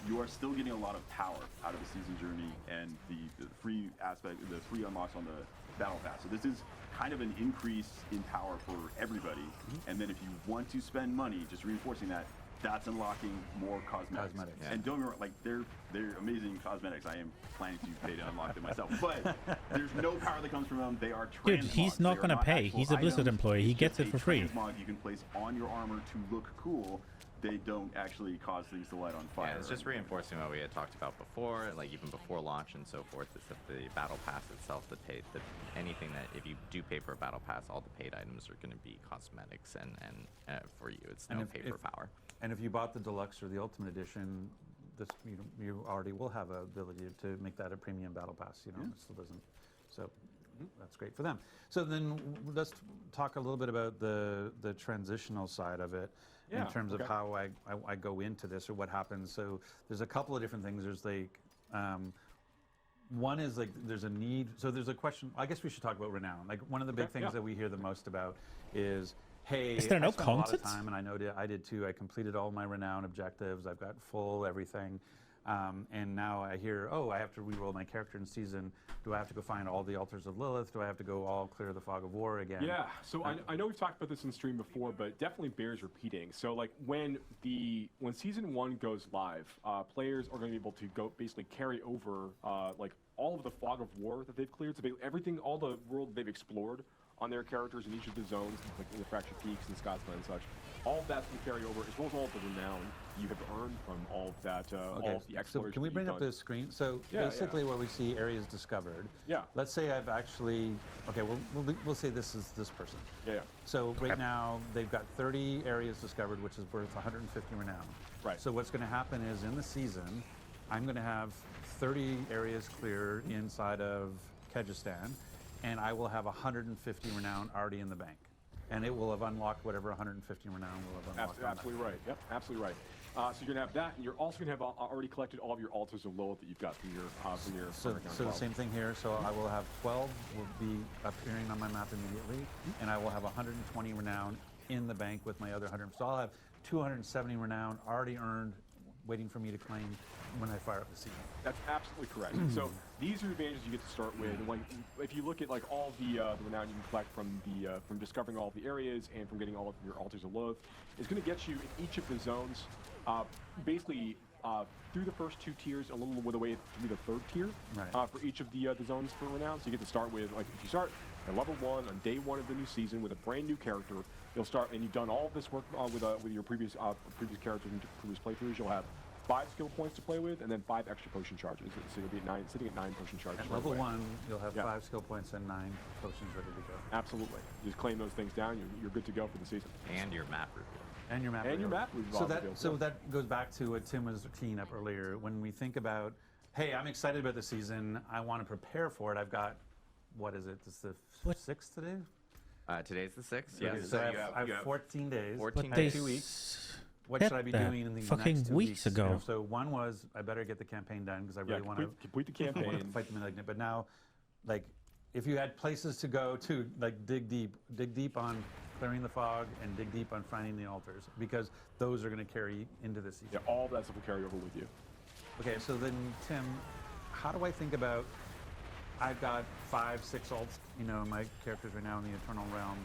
You are still getting a lot of power out of the season journey and the free aspect, the free unlocks on the battle pass. So this is kind of an increase in power for everybody. And then if you want to spend money, just reinforcing that, that's unlocking more cosmetics.
Yeah.
And don't get me wrong, like they're amazing cosmetics. I am planning to pay to unlock them myself. But there's no power that comes from them. They are transmogs.
Dude, he's not gonna pay. He's a Blizzard employee. He gets it for free.
Transmog you can place on your armor to look cool. They don't actually cause things to light on fire.
Yeah, it's just reinforcing what we had talked about before, like even before launch and so forth, is that the battle pass itself, anything that if you do pay for a battle pass, all the paid items are going to be cosmetics and for you, it's no pay for power.
And if you bought the deluxe or the ultimate edition, this you already will have a ability to make that a premium battle pass. It still doesn't. So that's great for them. So then let's talk a little bit about the transitional side of it. In terms of how I go into this or what happens. So there's a couple of different things. There's like, one is like there's a need. So there's a question. I guess we should talk about renown. Like one of the big things that we hear the most about is, hey,
is there no
I spent a lot
content?
of time, and I know I did too. I completed all my renown objectives. I've got full everything. And now I hear, oh, I have to re-roll my character in season. Do I have to go find all the altars of Lilith? Do I have to go all clear the fog of war again?
Yeah, so I know we've talked about this in stream before, but it definitely bears repeating. So like when season 1 goes live, players are going to be able to go basically carry over like all of the fog of war that they've cleared. So everything, all the world they've explored on their characters in each of the zones, like in the Fractured Peaks and Scotsland and such. All of that's going to carry over, as well as all of the renown you have earned from all of that, all of the exploration.
So can we bring up the screen? So basically where we see areas discovered.
Yeah.
Let's say I've actually, okay, we'll say this is this person.
Yeah.
So right now they've got 30 areas discovered, which is worth 150 renown.
Right.
So what's going to happen is in the season, I'm going to have 30 areas clear inside of Kyrgyzstan, and I will have 150 renown already in the bank. And it will have unlocked whatever 150 renown will have unlocked.
Absolutely right. Yep, absolutely right. So you're gonna have that, and you're also gonna have already collected all of your altars of Lilith that you've got from your.
So the same thing here. So I will have 12 will be appearing on my map immediately, and I will have 120 renown in the bank with my other 100. So I'll have 270 renown already earned, waiting for me to claim when I fire up the season.
That's absolutely correct. So these are the advantages you get to start with. And like, if you look at like all the renown you can collect from discovering all of the areas and from getting all of your altars of Lilith, it's going to get you in each of the zones, basically through the first 2 tiers, a little with a way through the 3rd tier for each of the zones for renown. So you get to start with, like, if you start at level 1 on day 1 of the new season with a brand new character, you'll start, and you've done all of this work with your previous characters and previous playthroughs. You'll have 5 skill points to play with, and then 5 extra potion charges. So you'll be sitting at 9 potion charges.
At level 1, you'll have 5 skill points and 9 potions ready to go.
Absolutely. Just claim those things down, you're good to go for the season.
And your map reveal.
And your map.
And your map.
So that goes back to what Tim was teeing up earlier. When we think about, hey, I'm excited about the season, I want to prepare for it. I've got, what is it? This is the 6th today?
Today's the 6th.
Okay,
Yes.
so I have 14 days.
14
days. 2 weeks. What should I be doing in the next 2 weeks?
ago.
You know, so one was I better get the campaign done because I really want to
complete the campaign.
Fight the malignant. But now, like, if you had places to go to, like, dig deep on clearing the fog and dig deep on finding the altars, because those are going to carry into the season.
Yeah, all that stuff will carry over with you.
Okay, so then Tim, how do I think about? I've got 5, 6 alts, you know, my characters right now in the Eternal Realm.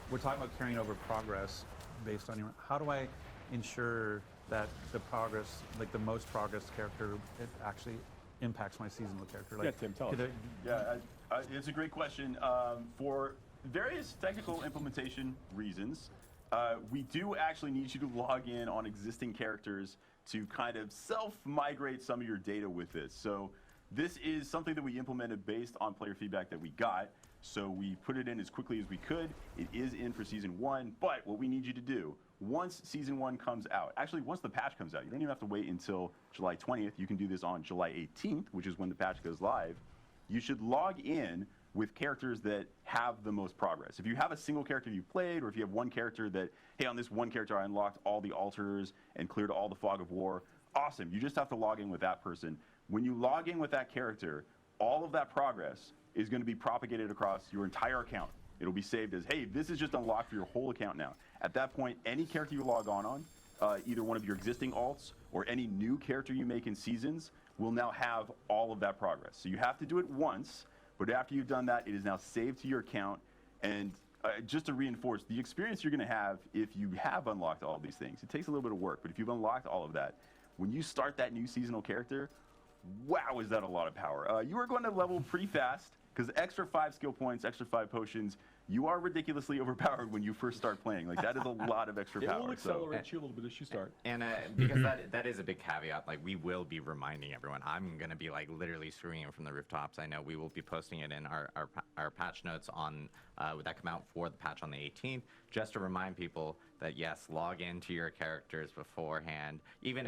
We're talking about carrying over progress based on your. How do I ensure that the progress, like the most progress character, it actually impacts my seasonal character? Like,
Yeah, Tim, tell us.
It's a great question. For various technical implementation reasons, we do actually need you to log in on existing characters to kind of self-migrate some of your data with this. So this is something that we implemented based on player feedback that we got. So we put it in as quickly as we could. It is in for season 1, but what we need you to do, once season 1 comes out, actually once the patch comes out, you don't even have to wait until July 20th. You can do this on July 18th, which is when the patch goes live. You should log in with characters that have the most progress. If you have a single character you played, or if you have one character that, hey, on this one character I unlocked all the altars and cleared all the fog of war, awesome. You just have to log in with that person. When you log in with that character, all of that progress is going to be propagated across your entire account. It'll be saved as, hey, this is just unlocked for your whole account now. At that point, any character you log on, either one of your existing alts or any new character you make in seasons, will now have all of that progress. So you have to do it once, but after you've done that, it is now saved to your account. And just to reinforce, the experience you're going to have if you have unlocked all of these things, it takes a little bit of work, but if you've unlocked all of that, when you start that new seasonal character, wow, is that a lot of power. You are going to level pretty fast, because extra 5 skill points, extra 5 potions, you are ridiculously overpowered when you first start playing. Like, that is a lot of extra power.
It will accelerate you a little bit as you start.
And because that is a big caveat, like, we will be reminding everyone. I'm going to be, like, literally screaming it from the rooftops. I know we will be posting it in our patch notes on that come out for the patch on the 18th, just to remind people that, yes, log into your characters beforehand. Even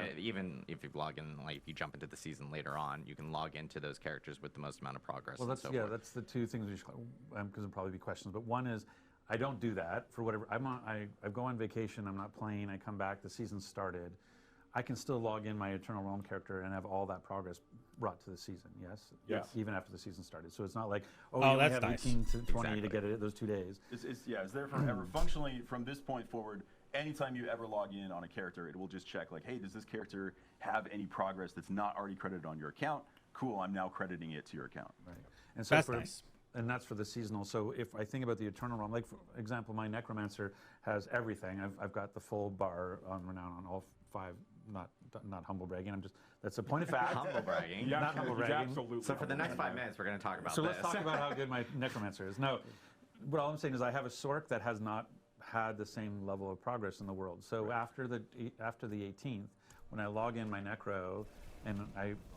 if you log in, like, if you jump into the season later on, you can log into those characters with the most amount of progress.
Well, that's that's the 2 things we should, because there'll probably be questions. But one is, I don't do that for whatever. I go on vacation. I'm not playing. I come back. The season started. I can still log in my Eternal Realm character and have all that progress brought to the season. Yes.
Yes.
Even after the season started. So it's not like, you
that's
only have
nice.
18 to 20
Exactly.
to get it those 2 days.
It's there forever. Functionally, from this point forward, anytime you ever log in on a character, it will just check like, hey, does this character have any progress that's not already credited on your account? Cool, I'm now crediting it to your account.
Right. And so
That's nice.
And that's for the seasonal. So if I think about the Eternal Realm, like for example, my Necromancer has everything. I've got the full bar on renown on all 5. Not humble bragging. That's a point of fact.
Humble bragging.
Yeah,
Not humble bragging.
absolutely.
So for the next 5 minutes, we're going to talk about
So
this.
let's talk about how good my Necromancer is. No, what all I'm saying is I have a Sork that has not had the same level of progress in the world. So after the 18th, when I log in my Necro and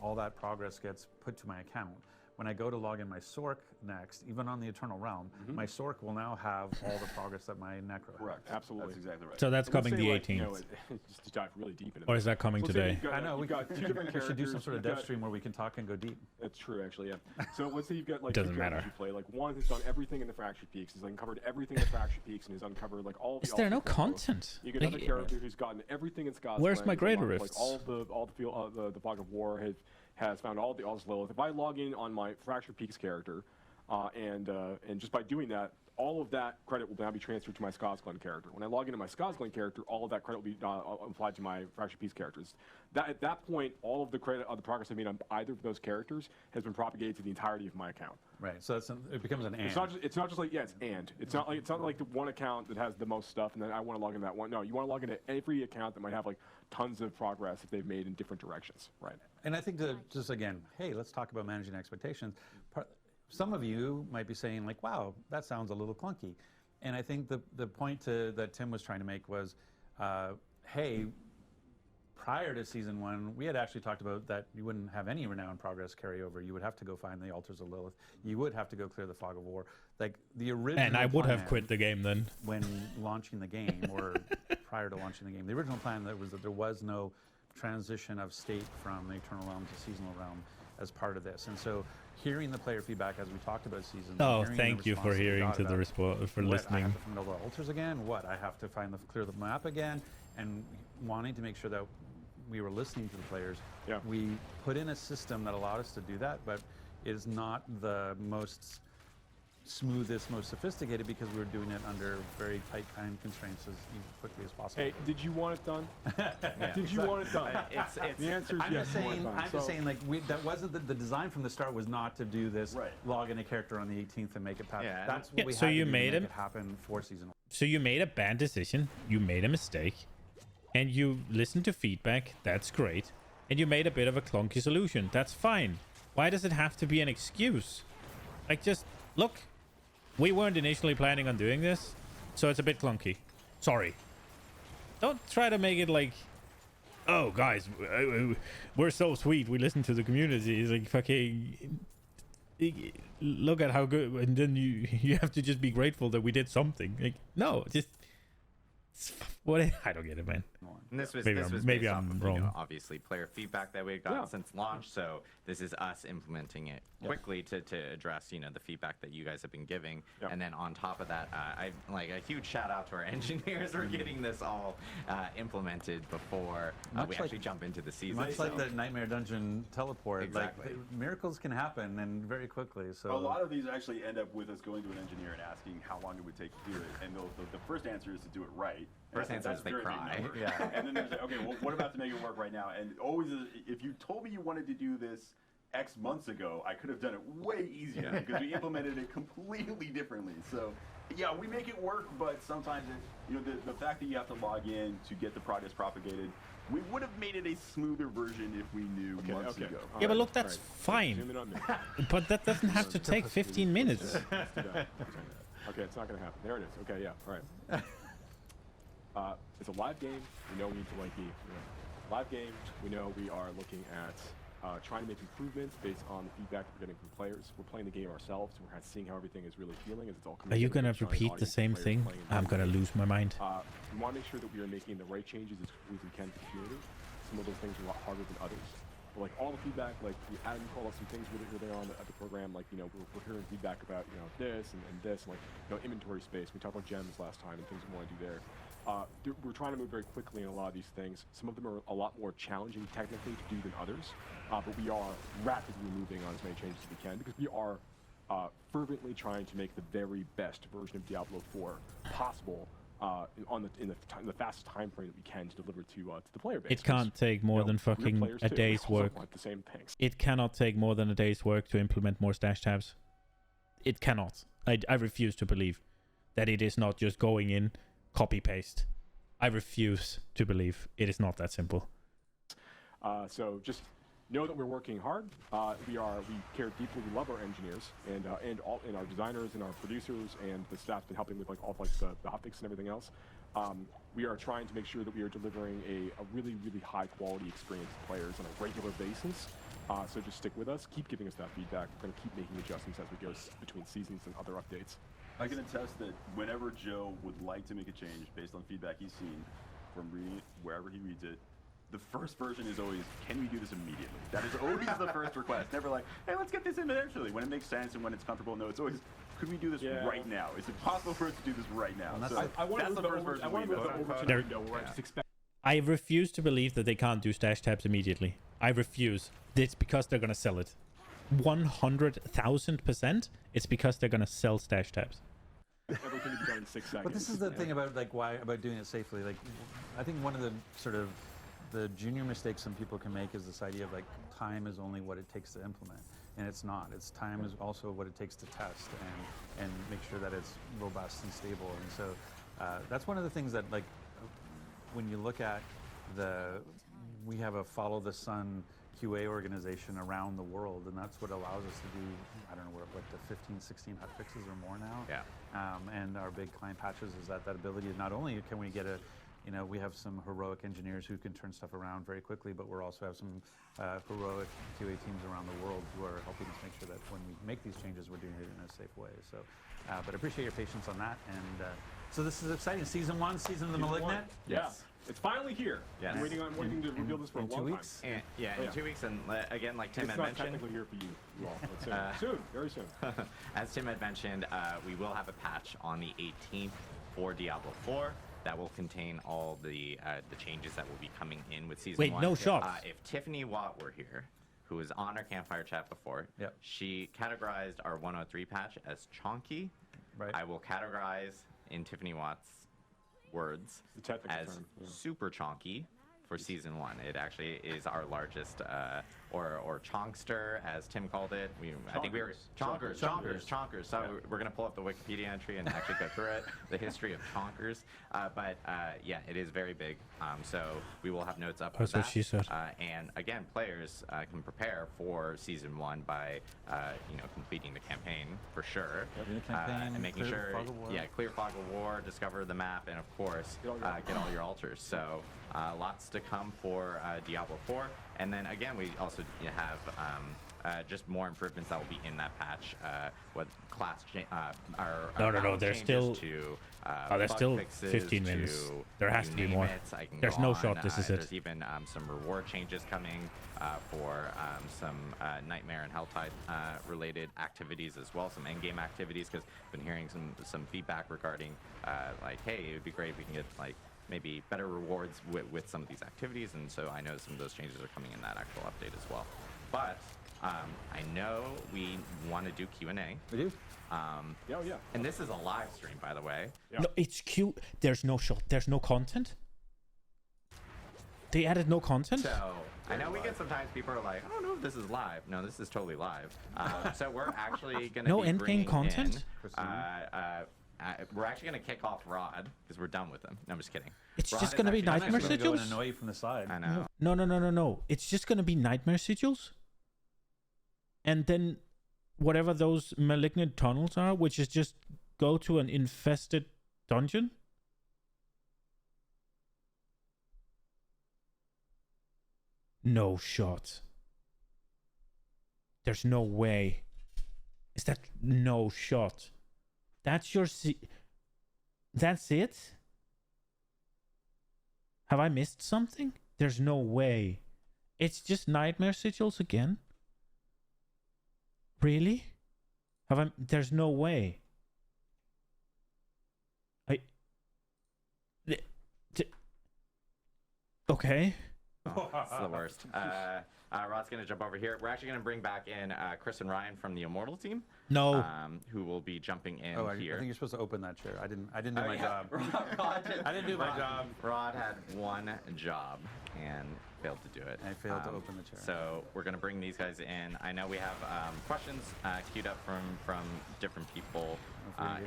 all that progress gets put to my account, when I go to log in my Sork next, even on the Eternal Realm, my Sork will now have all the progress that my Necro has.
Correct.
Absolutely.
That's exactly right.
So that's
Let's
coming
say,
the
like,
18th.
just to dive really deep into
Or is that coming
Let's say
today?
you've got,
I know,
you've got 2 different
we should do some
characters.
sort of
You've
dev
got-
stream where we can talk and go deep.
That's true, actually, yeah. So let's say you've got like
Doesn't
two characters
matter.
you play. Like one who's done everything in the Fractured Peaks, has uncovered everything in the Fractured Peaks, and has uncovered like all.
Is
the
there no
alternate levels.
content?
You get
Like,
another character who's gotten everything in Scott's.
Where's my greater
Like
rifts?
all the field, the fog of war has found all the Lilith. If I log in on my Fractured Peaks character, and just by doing that, all of that credit will now be transferred to my Skosglen character. When I log into my Skosglen character, all of that credit will be applied to my Fractured Peaks characters. At that point, all of the credit of the progress I made on either of those characters has been propagated to the entirety of my account.
Right. So it becomes an and.
It's not just like it's and. It's not like the one account that has the most stuff and then I want to log into that one. No, you want to log into every account that might have like tons of progress that they've made in different directions. Right.
And I think to just again, hey, let's talk about managing expectations. Some of you might be saying like, wow, that sounds a little clunky. And I think the point that Tim was trying to make was, hey, prior to season 1, we had actually talked about that you wouldn't have any renown progress carryover. You would have to go find the altars of Lilith. You would have to go clear the fog of war. Like the original
And I would have
plan
quit the game then.
when launching the game or prior to launching the game. The original plan that there was no transition of state from the Eternal Realm to Seasonal Realm as part of this. And so hearing the player feedback as we talked about seasons.
Oh,
hearing the
thank you for
response that we
hearing
got
to the
about
response, for
what, I
listening.
have to find all the altars again? What? I have to clear the map again? And wanting to make sure that we were listening to the players.
Yeah.
We put in a system that allowed us to do that, but it is not the most smoothest, most sophisticated because we were doing it under very tight time constraints as quickly as possible.
Hey, did you want it done? Did you want it done? The answer is
I'm
yes.
just
you want it
saying.
done.
I'm just saying. Like that wasn't the design from the start was not to do this.
Right.
Log in a character on the 18th and make it happen.
Yeah.
That's what
Yeah,
we
so
had
you
to do
made
to make
him-
it happen for season 1.
So you made a bad decision, you made a mistake, and you listened to feedback. That's great. And you made a bit of a clunky solution. That's fine. Why does it have to be an excuse? Like, just look. We weren't initially planning on doing this, so it's a bit clunky. Sorry. Don't try to make it like, oh, guys, we're so sweet. We listen to the community. It's like, fucking, look at how good. And then you have to just be grateful that we did something. Like, no, just, what? I don't get it, man.
And this was
Maybe
this
I'm-
was
maybe
based
I'm
off of,
wrong.
obviously player feedback that we had gotten
Yeah.
since launch. So this is us implementing it quickly to address the feedback that you guys have been giving.
Yeah.
And then on top of that, I like a huge shout out to our engineers for getting this all implemented before
Much
we
like-
actually jump into the season.
Much like
So-
the Nightmare Dungeon teleport.
Exactly.
Like miracles can happen and very quickly. So
A lot of these actually end up with us going to an engineer and asking how long it would take to do it. And the first answer is to do it right.
First
And
answer
that's
is they
very big
cry.
number.
Yeah.
And then there's like, okay, well, what about to make it work right now? And always, if you told me you wanted to do this X months ago, I could have done it way easier because we implemented it completely differently. So, yeah, we make it work, but sometimes the fact that you have to log in to get the progress propagated, we would have made it a smoother version if we knew months ago.
Yeah, but look, that's
Zoom
fine.
in on me.
But that doesn't have to take 15 minutes.
Let's do that. Okay, it's not going to happen. There it is. Okay, yeah, all right. It's a live game. We know we need to live game. We know we are looking at trying to make improvements based on the feedback we're getting from players. We're playing the game ourselves. We're kind of seeing how everything is really feeling as it's all coming
Are you
together.
gonna
We're showing
repeat the
audience
same
players
thing?
playing in
I'm gonna
real
lose my mind.
we want to make sure that we are making the right changes as quickly as we can to the community. Some of those things are a lot harder than others. But like all the feedback, like Adam called out some things were there on at the program, like we're hearing feedback about this and this, and like inventory space. We talked about gems last time and things we want to do there. We're trying to move very quickly in a lot of these things. Some of them are a lot more challenging technically to do than others, but we are rapidly moving on as many changes as we can because we are fervently trying to make the very best version of Diablo 4 possible in the fastest time frame that we can to deliver to the player base.
It can't take more than
we're
fucking
players
a
too.
day's
We also
work.
want the same things.
It cannot take more than a day's work to implement more stash tabs. It cannot. I refuse to believe that it is not just going in, copy paste. I refuse to believe it is not that simple.
So just know that we're working hard. We care deeply. We love our engineers and our designers and our producers and the staff been helping with like all the optics and everything else. We are trying to make sure that we are delivering a really, really high quality experience to players on a regular basis. So just stick with us. Keep giving us that feedback. We're going to keep making adjustments as we go between seasons and other updates.
I can attest that whenever Joe would like to make a change based on feedback he's seen from reading it, wherever he reads it, the first version is always, can we do this immediately? That is always the first request. Never like, hey, let's get this in eventually. When it makes sense and when it's comfortable. No, it's always, could we do this right now? Is it possible for us to do this right now?
Well,
I want to
that's the first version.
I want to move the Overton
There-
window where I just expect.
I refuse to believe that they can't do stash tabs immediately. I refuse. It's because they're gonna sell it. 100,000%. It's because they're gonna sell stash tabs.
Everything to be done in 6 seconds.
But this is the thing about about doing it safely. Like, I think one of the sort of the junior mistakes some people can make is this idea of like time is only what it takes to implement, and it's not. It's time is also what it takes to test and make sure that it's robust and stable. And so that's one of the things that like when you look at we have a follow the sun QA organization around the world, and that's what allows us to do, I don't know, we're what, the 15, 16 hot fixes or more now.
Yeah.
And our big client patches is that ability to not only can we get we have some heroic engineers who can turn stuff around very quickly, but we also have some heroic QA teams around the world who are helping us make sure that when we make these changes, we're doing it in a safe way. So, but I appreciate your patience on that. And so this is exciting. Season 1, Season of the Malignant.
Yes.
It's finally here.
Yes.
I'm waiting to reveal this for a
in 2
long
weeks?
time.
In 2 weeks, and again, like Tim
It's
had
not
mentioned,
technically here for you all, but soon, very soon.
as Tim had mentioned, we will have a patch on the 18th for Diablo 4 that will contain all the changes that will be coming in with Season 1.
Wait, no shot.
If Tiffany Watt were here, who was on our campfire chat before,
Yep.
she categorized our 103 patch as chonky.
Right.
I will categorize in Tiffany Watt's words
The technical
as
term, yeah.
super chonky for Season 1. It actually is our largest, or chonkster, as Tim called it. I think we were chonkers. So we're gonna pull up the Wikipedia entry and actually go through it, the history of chonkers. But yeah, it is very big. So we will have notes up.
That's
for
what
that.
she said.
And again, players can prepare for Season 1 by completing the campaign for sure.
Doing the campaign,
and making
clear the
sure,
fog of war.
clear fog of war, discover the map, and of course, get all your altars. So lots to come for Diablo 4. And then again, we also have just more improvements that will be in that patch. What class
No,
balance
there's
changes
still-
to
there's
bug
still
fixes
15 minutes.
to
There has
you
to be
name
more.
it. I can
There's
go
no
on.
shot. This is it.
There's even some reward changes coming for some Nightmare and Helltide related activities as well, some endgame activities, because I've been hearing some feedback regarding like, hey, it would be great if we can get like maybe better rewards with some of these activities, and so I know some of those changes are coming in that actual update as well. But I know we want to do Q&A.
We do?
Yeah.
And this is a live stream, by the way.
Yeah.
No, it's cute. There's no shot. There's no content. They added no content.
So I know we get sometimes people are like, I don't know if this is live. No, this is totally live. So we're actually going to
No
be
endgame
bringing
content?
we're actually going to kick off Rod because we're done with them. No, I'm just kidding.
It's
Rod
just
is
gonna be
actually-
I'm
Nightmare
actually gonna go and
sigils?
annoy you from the side.
I know.
No. It's just gonna be nightmare sigils, and then whatever those malignant tunnels are, which is just go to an infested dungeon. No shot. There's no way. Is that no shot? That's your That's it? Have I missed something? There's no way. It's just nightmare sigils again? Really? There's no way. Okay.
It's the worst. Rod's going to jump over here. We're actually going to bring back in Chris and Ryan from the Immortal team.
No.
Who will be jumping in here.
I think you're supposed to open that chair. I didn't do my
yeah.
job. I didn't do my job.
Rod had one job and failed to do it.
I failed to open the chair.
So we're going to bring these guys in. I know we have questions queued up from different people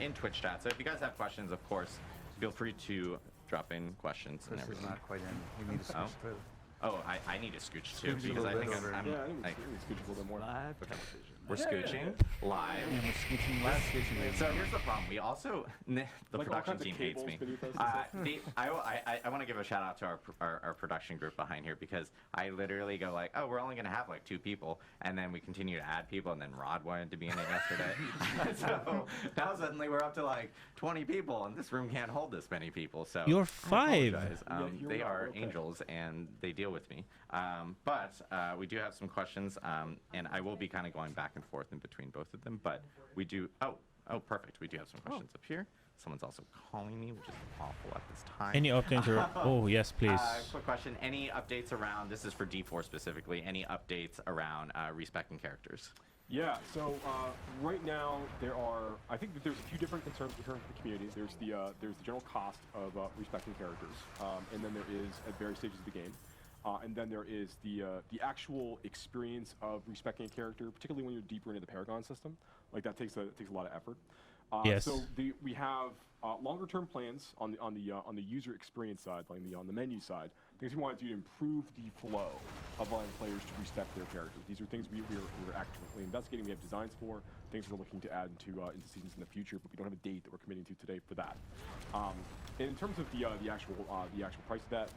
in Twitch chat. So if you guys have questions, of course, feel free to drop in questions and
This is
everything.
not quite in. We need to switch through.
Oh, I need to scooch too
Scooch a
because I
little
think
bit over.
I'm
Yeah, I think
like,
we scooch a little bit more.
live television. We're scooching live.
And we're scooching last scooching.
So here's the problem. We also the
Like all
production
kinds of
team hates
cables
me.
beneath us and stuff.
I want to give a shout out to our production group behind here because I literally go like, oh, we're only gonna have like 2 people, and then we continue to add people, and then Rod wanted to be in it yesterday. So now suddenly we're up to like 20 people, and this room can't hold this many people. So
You're
I
5.
apologize.
you're
They
not,
are
okay.
angels, and they deal with me. But we do have some questions, and I will be kind of going back and forth in between both of them. But we do. Oh, perfect. We do have some questions up here. Someone's also calling me, which is awful at this time.
Any updates? Oh, yes, please.
Quick question. Any updates around, this is for D4 specifically, any updates around respecting characters?
Yeah, so right now I think that there's a few different concerns in terms of the community. There's the general cost of respecting characters, and then there is at various stages of the game. And then there is the actual experience of respecting a character, particularly when you're deeper into the Paragon system. Like that takes a lot of effort.
Yes.
So we have longer-term plans on the user experience side, like on the menu side. Things we want to do to improve the flow of allowing players to respect their characters. These are things we're actively investigating. We have designs for things we're looking to add into seasons in the future, but we don't have a date that we're committing to today for that. In terms of the actual price of that,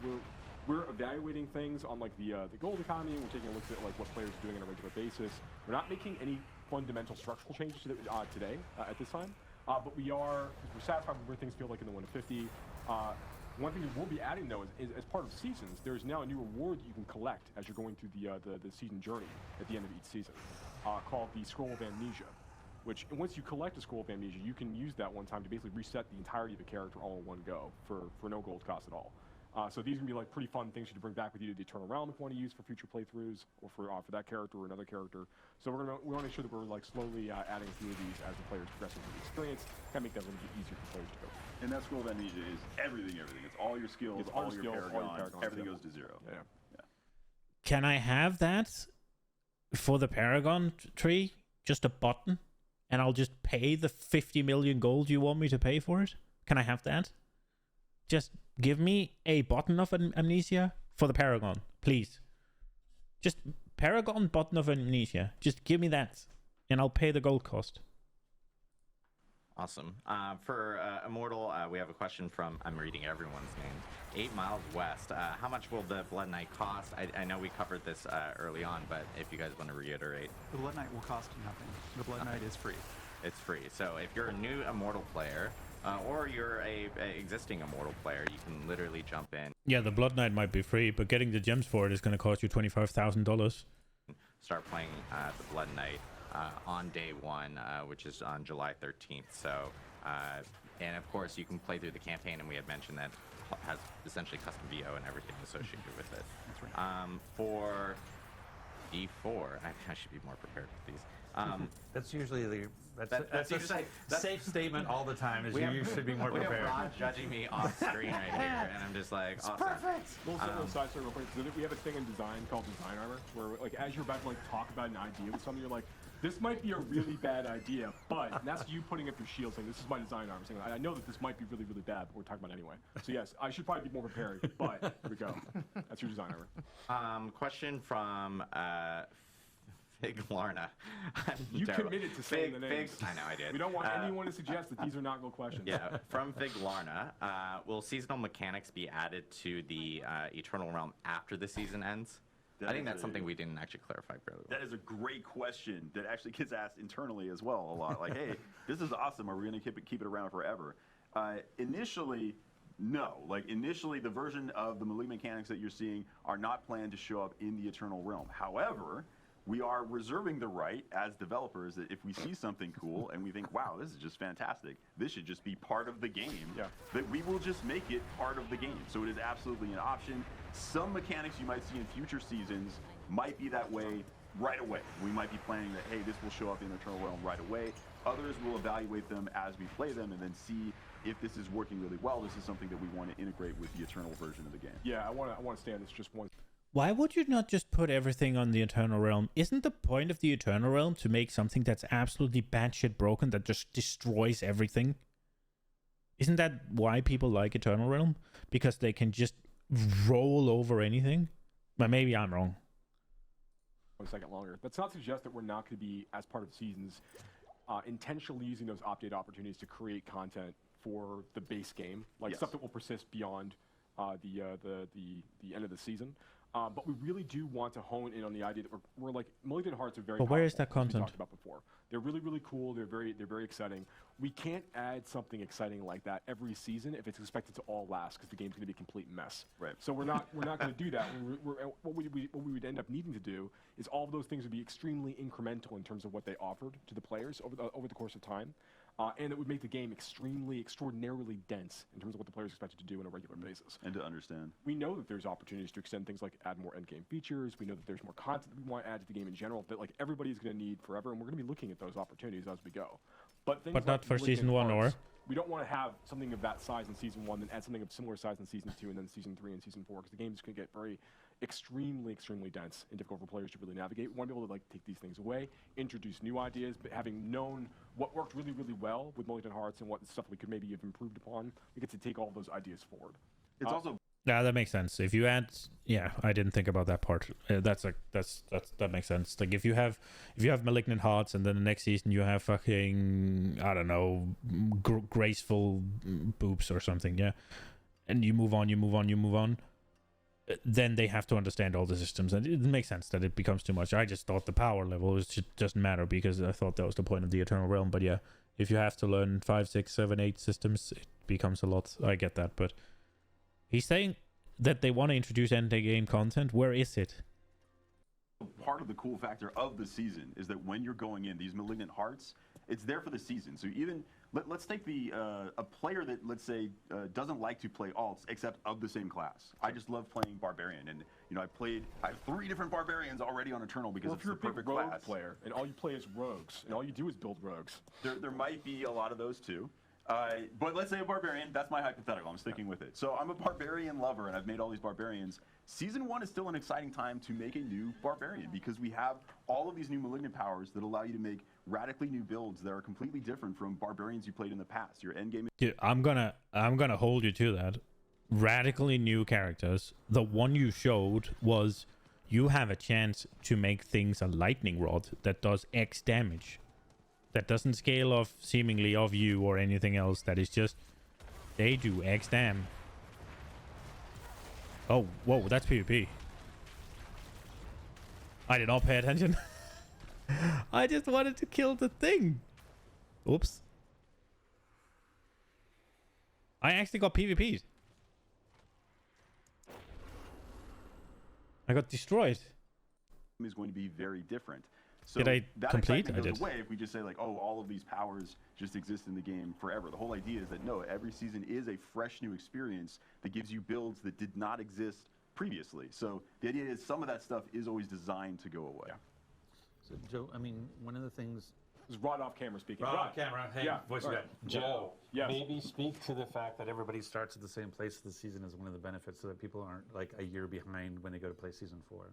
we're evaluating things on like the gold economy. We're taking a look at like what players are doing on a regular basis. We're not making any fundamental structural changes to today at this time, but we're satisfied with where things feel like in the 150. One thing that we'll be adding though is as part of seasons, there's now a new reward that you can collect as you're going through the season journey at the end of each season, called the Scroll of Amnesia. Which once you collect a Scroll of Amnesia, you can use that one time to basically reset the entirety of a character all in one go for no gold cost at all. So these are gonna be like pretty fun things to bring back with you to the Eternal Realm if you want to use for future playthroughs or for that character or another character. So we want to make sure that we're like slowly adding a few of these as the players progress into the experience, kind of make that a little bit easier for players to go.
And that Scroll of Amnesia is everything. It's all your skills,
It's
all
all
your
skills, all your
Paragons,
Paragons,
everything
yeah.
goes to 0.
Yeah.
Can I have that for the Paragon tree? Just a button? And I'll just pay the 50 million gold you want me to pay for it? Can I have that? Just give me a button of amnesia for the Paragon, please. Just Paragon button of amnesia. Just give me that, and I'll pay the gold cost.
Awesome. For Immortal, we have a question from, I'm reading everyone's name, 8 Miles West. How much will the Blood Knight cost? I know we covered this early on, but if you guys want to reiterate.
The Blood Knight will cost nothing. The Blood Knight is free.
It's free. So if you're a new Immortal player, or you're a existing Immortal player, you can literally jump in.
Yeah, the Blood Knight might be free, but getting the gems for it is going to cost you $25,000.
Start playing the Blood Knight on day 1, which is on July 13th. So, and of course, you can play through the campaign, and we had mentioned that has essentially custom VO and everything associated with it.
That's right.
For D4, I should be more prepared with these.
That's usually that's a
usually-
safe statement all the time. Is you should be more
We have
prepared.
Rod judging me off screen right here, and I'm just like, awesome.
Little side story real quick. So we have a thing in design called design armor, where like as you're about to like talk about an idea with something, you're like, this might be a really bad idea, but and that's you putting up your shield saying, this is my design armor. Saying, I know that this might be really, really bad, but we're talking about it anyway. So yes, I should probably be more prepared, but here we go. That's your design armor.
Question from Fig Larna.
You committed to saying the names.
I know I did.
We don't want anyone to suggest that these are not real questions.
Yeah, from Fig Larna. Will seasonal mechanics be added to the Eternal Realm after the season ends? I think that's something we didn't actually clarify fairly well.
That is a great question that actually gets asked internally as well a lot. Like, hey, this is awesome. Are we going to keep it around forever? Initially, no. Like, initially, the version of the melee mechanics that you're seeing are not planned to show up in the Eternal Realm. However, we are reserving the right as developers that if we see something cool and we think, wow, this is just fantastic, this should just be part of the game, that we will just make it part of the game. So it is absolutely an option. Some mechanics you might see in future seasons might be that way right away. We might be planning that, hey, this will show up in the Eternal Realm right away. Others will evaluate them as we play them and then see if this is working really well. This is something that we want to integrate with the Eternal version of the game.
Yeah, I want to stay on this just one.
Why would you not just put everything on the Eternal Realm? Isn't the point of the Eternal Realm to make something that's absolutely batshit broken that just destroys everything? Isn't that why people like Eternal Realm? Because they can just roll over anything? But maybe I'm wrong.
1 second longer. That's not to suggest that we're not going to be, as part of seasons, intentionally using those update opportunities to create content for the base game, like stuff that will persist beyond the end of the season. But we really do want to hone in on the idea that we're like, Malignant Hearts are very
But where is
powerful,
that content?
as we talked about before. They're really, really cool. They're very exciting. We can't add something exciting like that every season if it's expected to all last, because the game's going to be a complete mess.
Right.
So we're not going to do that. What we would end up needing to do is all of those things would be extremely incremental in terms of what they offered to the players over the course of time. And it would make the game extraordinarily dense in terms of what the players expected to do on a regular basis.
And to understand.
We know that there's opportunities to extend things like add more endgame features. We know that there's more content that we want to add to the game in general that like everybody's going to need forever, and we're going to be looking at those opportunities as we go. But
But not for season 1, or?
We don't want to have something of that size in season 1, then add something of similar size in season 2, and then season 3 and season 4, because the game's going to get extremely dense and difficult for players to really navigate. We want to be able to like take these things away, introduce new ideas, but having known what worked really well with Malignant Hearts and what stuff we could maybe have improved upon, we get to take all those ideas forward.
It's also
Yeah, that makes sense. If you add, yeah, I didn't think about that part. That makes sense. Like if you have Malignant Hearts and then the next season you have fucking, I don't know, graceful boobs or something, yeah, and you move on, then they have to understand all the systems, and it makes sense that it becomes too much. I just thought the power level doesn't matter, because I thought that was the point of the Eternal Realm. But yeah, if you have to learn 5, 6, 7, 8 systems, it becomes a lot. I get that, but he's saying that they want to introduce endgame content. Where is it?
part of the cool factor of the season is that when you're going in, these Malignant Hearts, it's there for the season. So even, let's take a player that, let's say, doesn't like to play alts except of the same class. I just love playing Barbarian, and you know, I have 3 different Barbarians already on Eternal because it's the perfect
if you're a big rogue
class.
player and all you play is rogues and all you do is build rogues.
There might be a lot of those too. But let's say a Barbarian, that's my hypothetical, I'm sticking with it. So I'm a Barbarian lover and I've made all these Barbarians. Season 1 is still an exciting time to make a new Barbarian because we have all of these new Malignant powers that allow you to make radically new builds that are completely different from Barbarians you played in the past. Your endgame.
Dude, I'm gonna hold you to that. Radically new characters. The one you showed was you have a chance to make things a lightning rod that does X damage. That doesn't scale off seemingly of you or anything else. That is just they do X dam. Oh, whoa, that's PvP. I did not pay attention. I just wanted to kill the thing. Oops. I actually got PvP'd. I got destroyed.
Is going to be very different. So
did I
that
complete?
excitement
I
goes
did.
away if we just say like, oh, all of these powers just exist in the game forever. The whole idea is that no, every season is a fresh new experience that gives you builds that did not exist previously. So the idea is some of that stuff is always designed to go away.
Yeah.
So, Joe, I mean, one of the things.
This is Rod off camera speaking.
Rod, camera. Hey,
Yeah,
voice
right.
again.
Joe,
Yes.
maybe speak to the fact that everybody starts at the same place of the season is one of the benefits, so that people aren't like a year behind when they go to play season 4.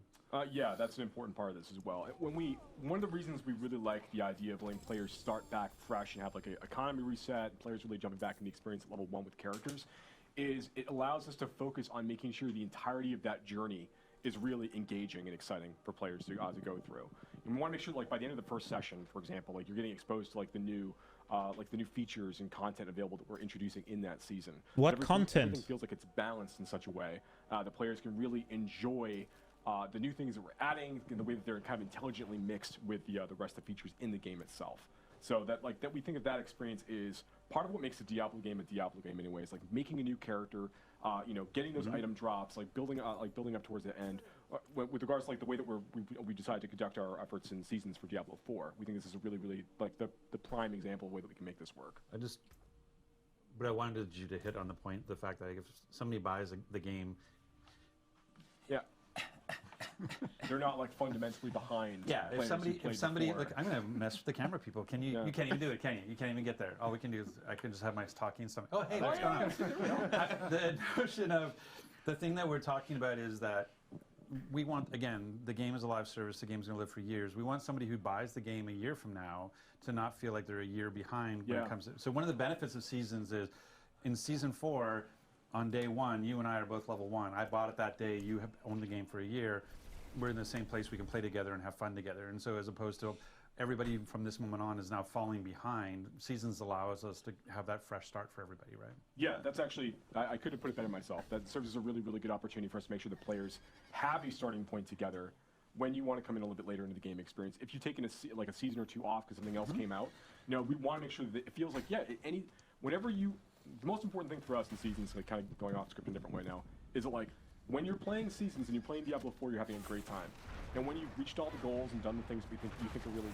Yeah, that's an important part of this as well. One of the reasons we really like the idea of letting players start back fresh and have like an economy reset, players really jumping back in the experience at level 1 with characters, is it allows us to focus on making sure the entirety of that journey is really engaging and exciting for players to go through. And we want to make sure, like by the end of the first session, for example, like you're getting exposed to like the new features and content available that we're introducing in that season.
What content?
Everything feels like it's balanced in such a way that players can really enjoy the new things that we're adding in the way that they're kind of intelligently mixed with the rest of the features in the game itself. So that we think that experience is part of what makes a Diablo game anyway is like making a new character, you know, getting those item drops, like building up towards the end. With regards to like the way that we decided to conduct our efforts in seasons for Diablo 4, we think this is a really like the prime example of the way that we can make this work.
But I wanted you to hit on the point, the fact that if somebody buys the game,
yeah, they're not like fundamentally behind.
yeah, if somebody,
before.
look, I'm gonna mess with the camera people. Can you?
Yeah.
You can't even do it, can you? You can't even get there. All we can do is I can just have my talking. Oh, hey, what's going on? The notion of the thing that we're talking about is that we want, again, the game is a live service. The game's gonna live for years. We want somebody who buys the game a year from now to not feel like they're a year behind when it comes to. So one of the benefits of seasons is, in season 4, on day 1, you and I are both level 1. I bought it that day. You have owned the game for a year. We're in the same place. We can play together and have fun together. And so as opposed to everybody from this moment on is now falling behind, seasons allows us to have that fresh start for everybody, right?
Yeah, that's actually, I could have put it better myself. That serves as a really good opportunity for us to make sure the players have a starting point together when you want to come in a little bit later into the game experience. If you've taken a season or 2 off because something else came out, you know, we want to make sure that it feels like, yeah, whenever you, the most important thing for us in seasons, like kind of going off script in a different way now, is that like, when you're playing seasons and you're playing Diablo 4, you're having a great time. And when you've reached all the goals and done the things you think are really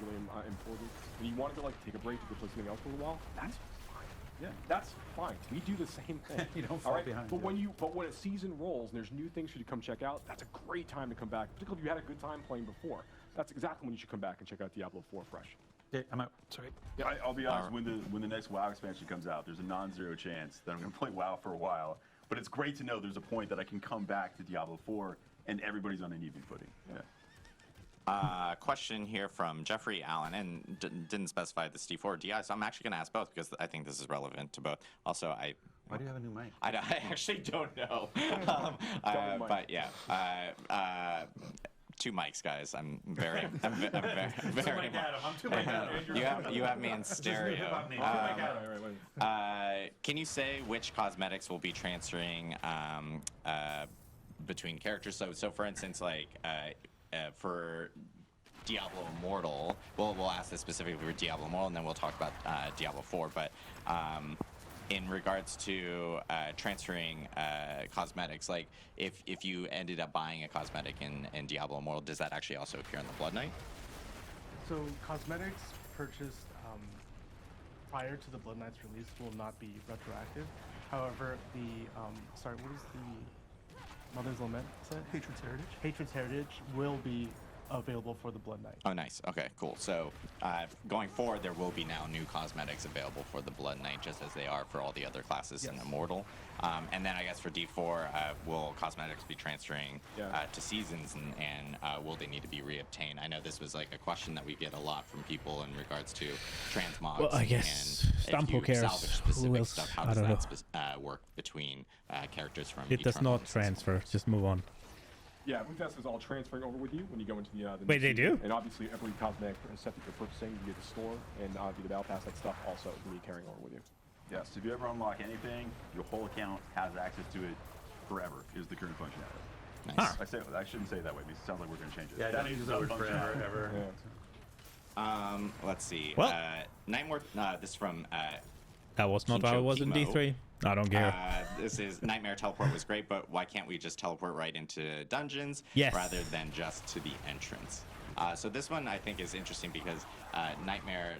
important, and you want to go like take a break to go play something else for a while, that's fine. Yeah, that's fine. We do the same thing.
You don't fall behind.
But when a season rolls and there's new things for you to come check out, that's a great time to come back. Particularly if you had a good time playing before. That's exactly when you should come back and check out Diablo 4 fresh.
Okay, I'm out. Sorry.
Yeah, I'll be honest. When the next WoW expansion comes out, there's a non-zero chance that I'm going to play WoW for a while. But it's great to know there's a point that I can come back to Diablo 4 and everybody's on an even footing. Yeah.
Question here from Jeffrey Allen, and didn't specify the D4 or DI, so I'm actually going to ask both because I think this is relevant to both. Also,
Why do you have a new mic?
I actually don't know. But yeah. 2 mics, guys. I'm very.
I'm too mic Adam. I'm too mic Adam.
You have me in stereo. Can you say which cosmetics will be transferring between characters? So for instance, like for Diablo Immortal, we'll ask this specifically for Diablo Immortal, and then we'll talk about Diablo 4. But in regards to transferring cosmetics, like if you ended up buying a cosmetic in Diablo Immortal, does that actually also appear in the Blood Knight?
So cosmetics purchased prior to the Blood Knight's release will not be retroactive. However, the what is the Mother's Lament set?
Hatred's Heritage.
Hatred's Heritage will be available for the Blood Knight.
Oh, nice. Okay, cool. So going forward, there will be now new cosmetics available for the Blood Knight, just as they are for all the other classes in Immortal. And then I guess for D4, will cosmetics be transferring to seasons, and will they need to be reobtained? I know this was like a question that we get a lot from people in regards to transmogs.
Well, I guess Stampo cares. Who else?
Stuff, how
I don't
does
know.
that work between characters from
It does
Eternal
not transfer. Just move on.
Yeah, Moonfest is all transferring over with you when you go into the
Wait, they do?
And obviously every cosmetic set that you're purchasing via the store and via the Battle Pass, that stuff also is going to be carrying over with you.
Yeah, so if you ever unlock anything, your whole account has access to it forever, is the current functionality.
Nice.
I shouldn't say it that way, because it sounds like we're going to change it.
Yeah,
That
don't
is
use
the
the word forever,
functionality.
ever.
Yeah.
Let's see.
Well-
Nightmare. This is from.
That was not how it was in
Kincho
D3. I don't care.
This is Nightmare Teleport was great, but why can't we just teleport right into dungeons rather than just to the entrance? So this one I think is interesting because Nightmare,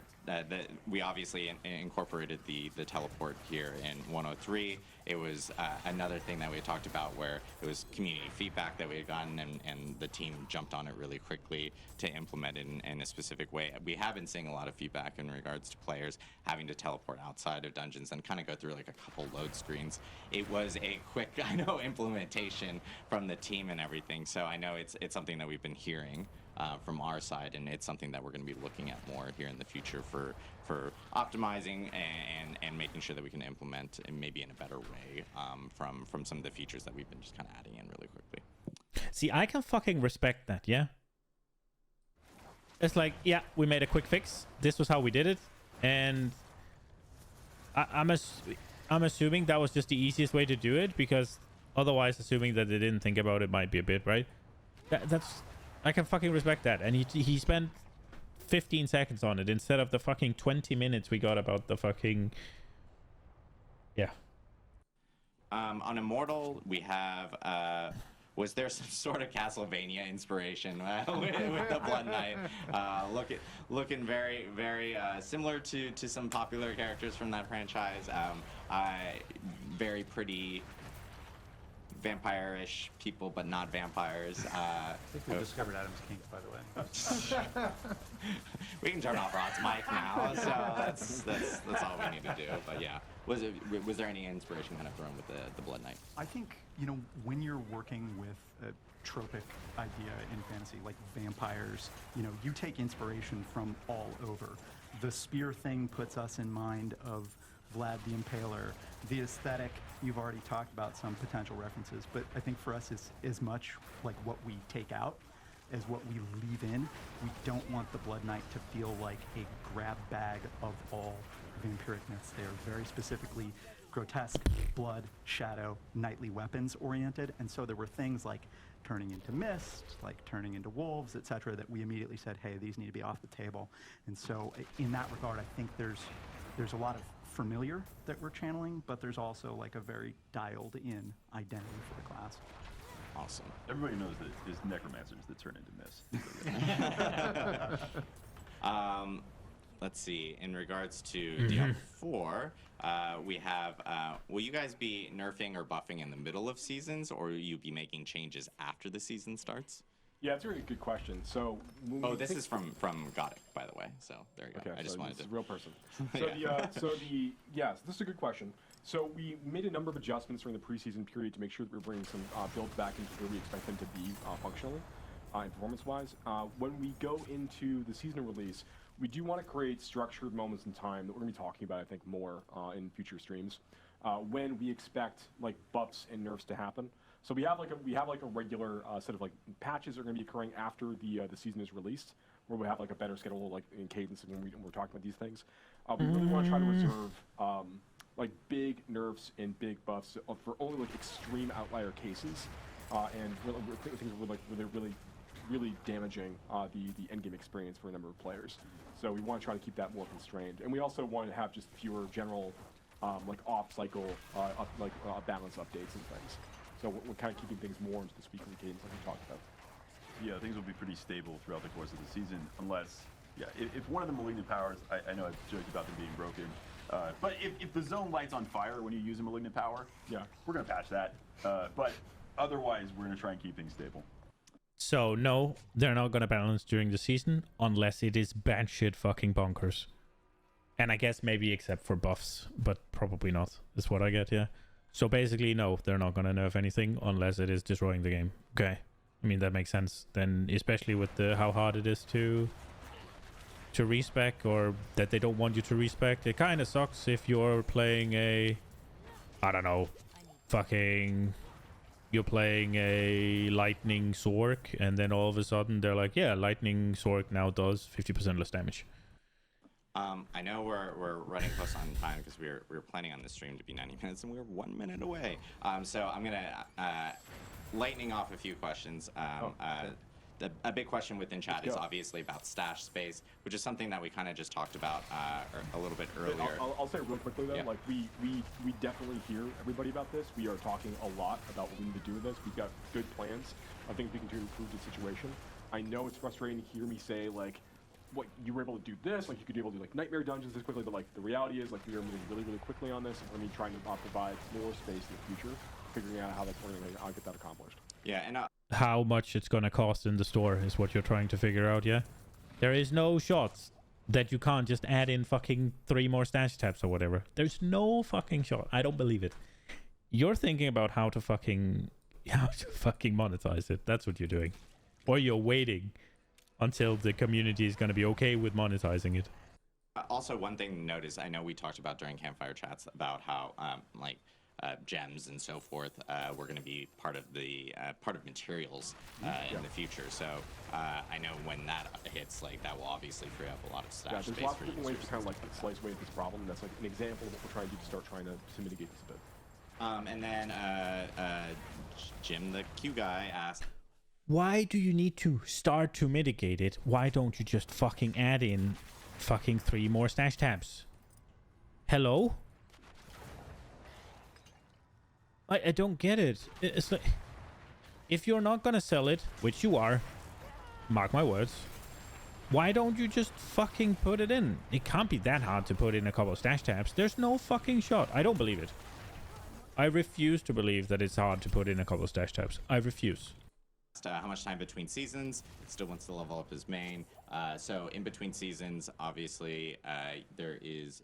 we obviously incorporated the teleport here in 103. It was another thing that we had talked about where it was community feedback that we had gotten, and the team jumped on it really quickly to implement it in a specific way. We have been seeing a lot of feedback in regards to players having to teleport outside of dungeons and kind of go through like a couple load screens. It was a quick, implementation from the team and everything. So I know it's something that we've been hearing from our side, and it's something that we're going to be looking at more here in the future for optimizing and making sure that we can implement maybe in a better way from some of the features that we've been just kind of adding in really quickly.
See, I can fucking respect that, yeah? It's like, yeah, we made a quick fix. This was how we did it. And I'm assuming that was just the easiest way to do it, because otherwise assuming that they didn't think about it might be a bit, right? That's... I can fucking respect that. And he spent 15 seconds on it instead of the fucking 20 minutes we got about the fucking Yeah.
On Immortal, we have. Was there some sort of Castlevania inspiration with the Blood Knight? Looking very, very similar to some popular characters from that franchise. Very pretty vampire-ish people, but not vampires.
I think we discovered Adam's kink, by the way.
We can turn off Rod's mic now, so that's all we need to do. But yeah, was there any inspiration kind of thrown with the Blood Knight?
I think, you know, when you're working with a tropic idea in fantasy, like vampires, you know, you take inspiration from all over. The spear thing puts us in mind of Vlad the Impaler. The aesthetic, you've already talked about some potential references, but I think for us it's as much like what we take out as what we leave in. We don't want the Blood Knight to feel like a grab bag of all vampiricness. They are very specifically grotesque, blood, shadow, knightly weapons oriented, and so there were things like turning into mist, like turning into wolves, etc., that we immediately said, hey, these need to be off the table. And so in that regard, I think there's a lot of familiar that we're channeling, but there's also like a very dialed in identity for the class.
Awesome.
Everybody knows that it's necromancers that turn into mist.
Let's see. In regards to Diablo 4, we have. Will you guys be nerfing or buffing in the middle of seasons, or will you be making changes after the season starts?
Yeah, it's a really good question. So,
this is from Godic, by the way. So there you go.
Okay,
I just wanted
this
to.
is a real person. So yes, this is a good question. So we made a number of adjustments during the preseason period to make sure that we're bringing some builds back into where we expect them to be functionally and performance-wise. When we go into the seasonal release, we do want to create structured moments in time that we're going to be talking about, I think, more in future streams, when we expect like buffs and nerfs to happen. So we have like a regular set of like patches that are going to be occurring after the season is released, where we have like a better schedule like in cadence when we're talking about these things. We really want to try to reserve like big nerfs and big buffs for only like extreme outlier cases, and things that were really damaging the endgame experience for a number of players. So we want to try to keep that more constrained, and we also want to have just fewer general like off-cycle balance updates and things. So we're kind of keeping things more into this weekly cadence like we talked about.
Yeah, things will be pretty stable throughout the course of the season, unless, if one of the malignant powers, I know I've joked about them being broken, but if the zone lights on fire when you use a malignant power, we're going to patch that. But otherwise, we're going to try and keep things stable.
So no, they're not gonna balance during the season unless it is batshit fucking bonkers. And I guess maybe except for buffs, but probably not, is what I get, yeah. So basically, no, they're not gonna nerf anything unless it is destroying the game. Okay. I mean, that makes sense. Then, especially with how hard it is to respec, or that they don't want you to respec. It kind of sucks if you're playing you're playing a lightning Sork, and then all of a sudden they're like, yeah, lightning Sork now does 50% less damage.
I know we're running close on time because we were planning on this stream to be 90 minutes, and we're 1 minute away. So I'm gonna lightning off a few questions. A big question within chat is obviously about stash space, which is something that we kind of just talked about a little bit earlier.
I'll say real quickly though, like we definitely hear everybody about this. We are talking a lot about what we need to do with this. We've got good plans. I think we can improve the situation. I know it's frustrating to hear me say like, what you were able to do this, like you could be able to do like nightmare dungeons this quickly, but like the reality is like we are moving really, really quickly on this, and we're going to be trying to provide more space in the future, figuring out how we're going to get that accomplished.
Yeah, and
how much it's gonna cost in the store is what you're trying to figure out, yeah? There is no shots that you can't just add in fucking 3 more stash tabs or whatever. There's no fucking shot. I don't believe it. You're thinking about how to fucking monetize it. That's what you're doing. Or you're waiting until the community is gonna be okay with monetizing it.
Also, one thing to note is, I know we talked about during campfire chats about how gems and so forth were going to be part of materials in the future. So I know when that hits, like that will obviously free up a lot of stash space.
There's lots of different ways to kind of like slice away at this problem. That's like an example of what we're trying to do to start trying to mitigate this a bit.
And then Jim, the Q guy, asked,
why do you need to start to mitigate it? Why don't you just fucking add in fucking 3 more stash tabs? Hello? I don't get it. It's like, if you're not gonna sell it, which you are, mark my words, why don't you just fucking put it in? It can't be that hard to put in a couple of stash tabs. There's no fucking shot. I don't believe it. I refuse to believe that it's hard to put in a couple of stash tabs. I refuse.
How much time between seasons. Still wants to level up his main. So in between seasons, obviously,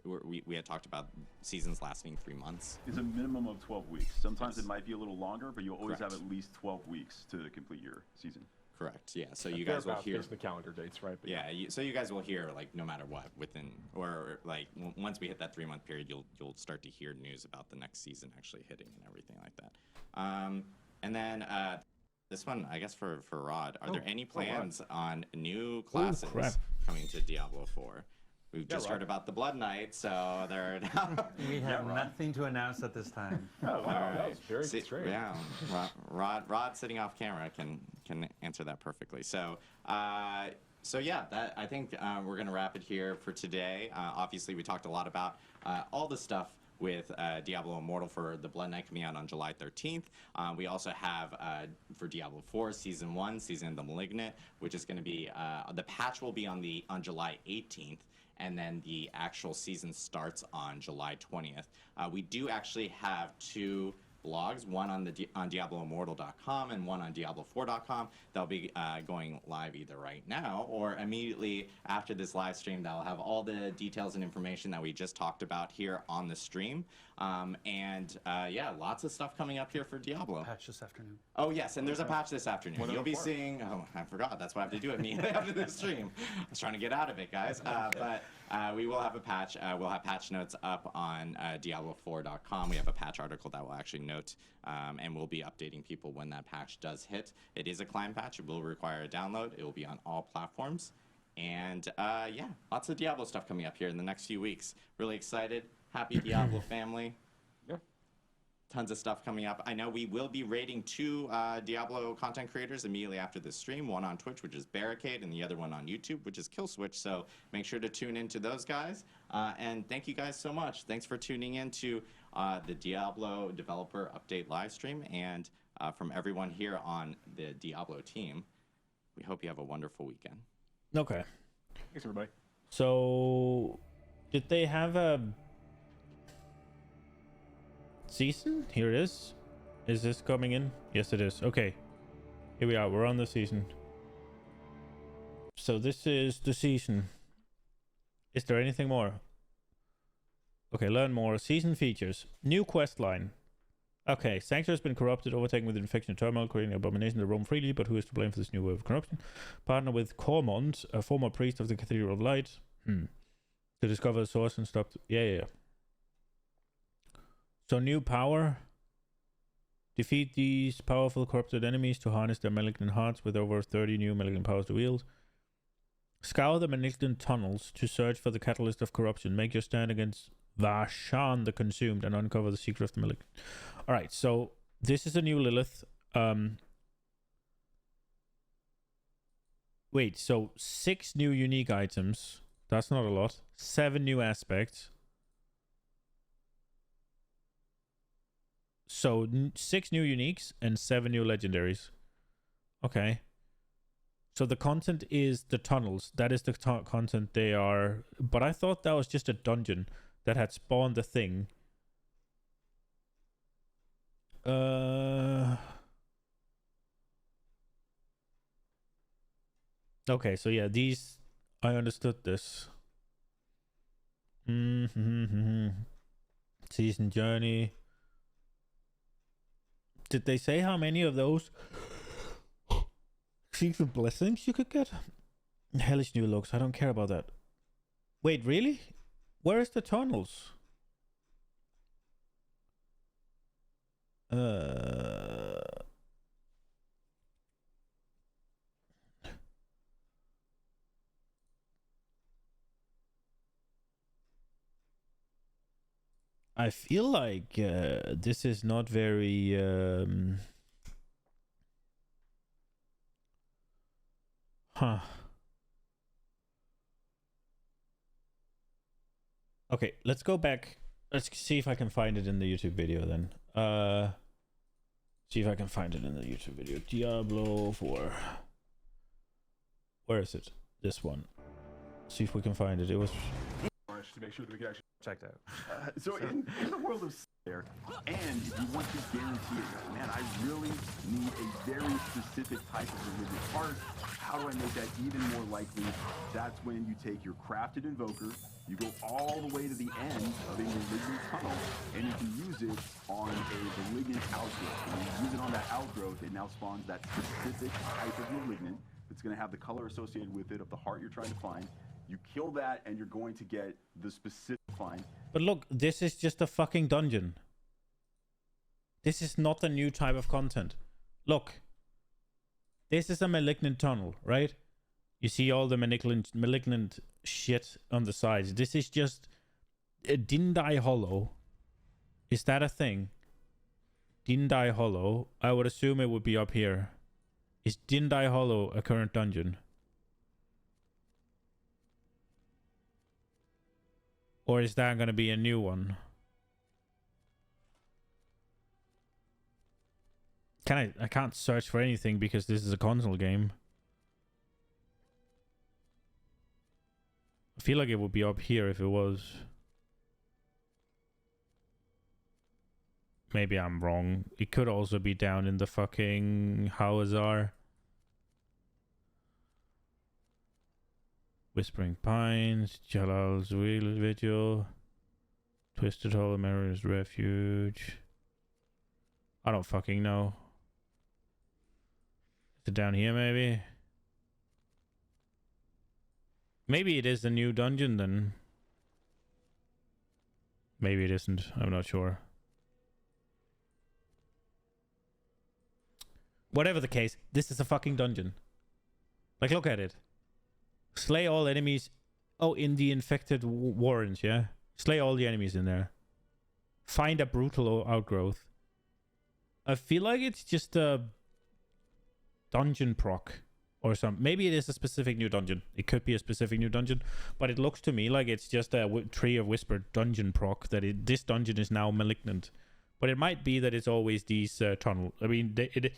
we had talked about seasons lasting 3 months.
It's a minimum of 12 weeks. Sometimes
Yes.
it might be a little longer, but you'll always
Correct.
have at least 12 weeks to complete your season.
Correct. Yeah. So you guys will hear
the calendar dates, right? But
yeah. So you guys will hear like no matter what within or like once we hit that 3-month period, you'll start to hear news about the next season actually hitting and everything like that. And then this one, I guess for Rod, are there any plans on new classes coming to Diablo 4? We've just heard about the Blood Knight, so they're
We have nothing to announce at this time.
Oh, wow, that was very strange.
Yeah, Rod sitting off camera can answer that perfectly. So yeah, that I think we're gonna wrap it here for today. Obviously, we talked a lot about all the stuff with Diablo Immortal for the Blood Knight coming out on July 13th. We also have for Diablo 4 Season 1, Season of the Malignant, which is going to be the patch will be on July 18th. And then the actual season starts on July 20th. We do actually have 2 blogs, one on DiabloImmortal.com and one on Diablo4.com. They'll be going live either right now or immediately after this live stream. That'll have all the details and information that we just talked about here on the stream. Yeah, lots of stuff coming up here for Diablo.
Patch this afternoon.
Oh yes, and there's a patch this afternoon. You'll be seeing. Oh, I forgot. That's why I have to do it immediately after the stream. I was trying to get out of it, guys. But we will have a patch. We'll have patch notes up on Diablo4.com. We have a patch article that will actually note, and we'll be updating people when that patch does hit. It is a client patch. It will require a download. It will be on all platforms. And yeah, lots of Diablo stuff coming up here in the next few weeks. Really excited. Happy Diablo family. Tons of stuff coming up. I know we will be rating 2 Diablo content creators immediately after this stream. One on Twitch, which is Barricade, and the other one on YouTube, which is Killswitch. So make sure to tune into those guys. And thank you guys so much. Thanks for tuning in to the Diablo Developer Update live stream. And from everyone here on the Diablo team, we hope you have a wonderful weekend.
Okay.
Thanks, everybody.
So, did they have a season? Here it is. Is this coming in? Yes, it is. Okay. Here we are. We're on the season. So this is the season. Is there anything more? Okay, learn more. Season features. New quest line. Okay, Sanctuary has been corrupted, overtaken with infection and turmoil, creating abomination that roam freely, but who is to blame for this new wave of corruption? Partner with Cormont, a former priest of the Cathedral of Light, to discover the source and stop... Yeah. So new power. Defeat these powerful corrupted enemies to harness their malignant hearts with over 30 new malignant powers to wield. Scour the malignant tunnels to search for the catalyst of corruption. Make your stand against Varshan the Consumed and uncover the secret of the malignant. Alright, so this is a new Lilith. Wait, so 6 new unique items. That's not a lot. 7 new aspects. So 6 new uniques and 7 new legendaries. Okay. So the content is the tunnels. That is the content they are. But I thought that was just a dungeon that had spawned the thing. Okay, so yeah, these... I understood this. Season journey. Did they say how many of those secret blessings you could get? Hellish new looks. I don't care about that. Wait, really? Where is the tunnels? I feel like this is not very Okay, let's go back. Let's see if I can find it in the YouTube video then. See if I can find it in the YouTube video. Diablo 4. Where is it? This one. See if we can find it. It was...
To make sure that we can actually
Checked out.
So in the world of Slayer, and if you want to guarantee it, man, I really need a very specific type of malignant part. How do I make that even more likely? That's when you take your crafted invoker, you go all the way to the end of a malignant tunnel, and you can use it on a malignant outgrowth. When you use it on that outgrowth, it now spawns that specific type of malignant. It's going to have the color associated with it of the heart you're trying to find. You kill that, and you're going to get the specific find.
But look, this is just a fucking dungeon. This is not a new type of content. Look. This is a malignant tunnel, right? You see all the malignant shit on the sides. This is just... Dindai Hollow. Is that a thing? Dindai Hollow. I would assume it would be up here. Is Dindai Hollow a current dungeon? Or is that going to be a new one? I can't search for anything because this is a console game. I feel like it would be up here if it was. Maybe I'm wrong. It could also be down in the fucking Hawazar. Whispering Pines, Jalal's Wheel video, Twisted Hollow Mirror's Refuge. I don't fucking know. Is it down here maybe? Maybe it is a new dungeon then. Maybe it isn't. I'm not sure. Whatever the case, this is a fucking dungeon. Like, look at it. Slay all enemies. Oh, in the infected warrens, yeah? Slay all the enemies in there. Find a brutal outgrowth. I feel like it's just a dungeon proc or something. Maybe it is a specific new dungeon. It could be a specific new dungeon, but it looks to me like it's just a Tree of Whispered dungeon proc that this dungeon is now malignant. But it might be that it's always these tunnel. I mean, it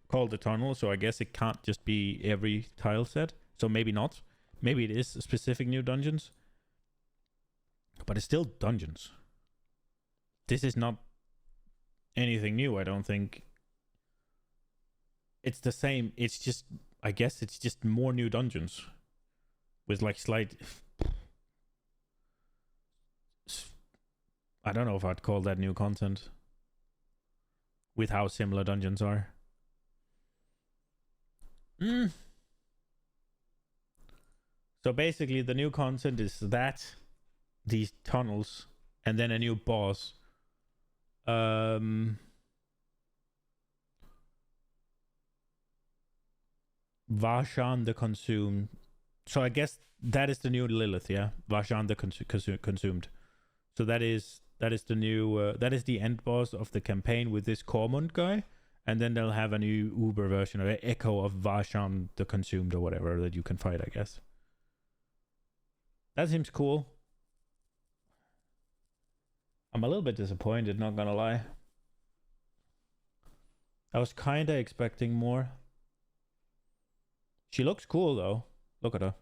called the tunnel, so I guess it can't just be every tile set. So maybe not. Maybe it is specific new dungeons. But it's still dungeons. This is not anything new, I don't think. It's the same. It's just, I guess it's just more new dungeons. With like slight... I don't know if I'd call that new content. With how similar dungeons are. So basically the new content is that, these tunnels, and then a new boss. Vashan the Consumed. So I guess that is the new Lilith, yeah? Vashan the Consumed. So that is the new, that is the end boss of the campaign with this Cormund guy. And then they'll have a new Uber version of Echo of Vashan the Consumed or whatever that you can fight, I guess. That seems cool. I'm a little bit disappointed, not gonna lie. I was kinda expecting more. She looks cool though. Look at her.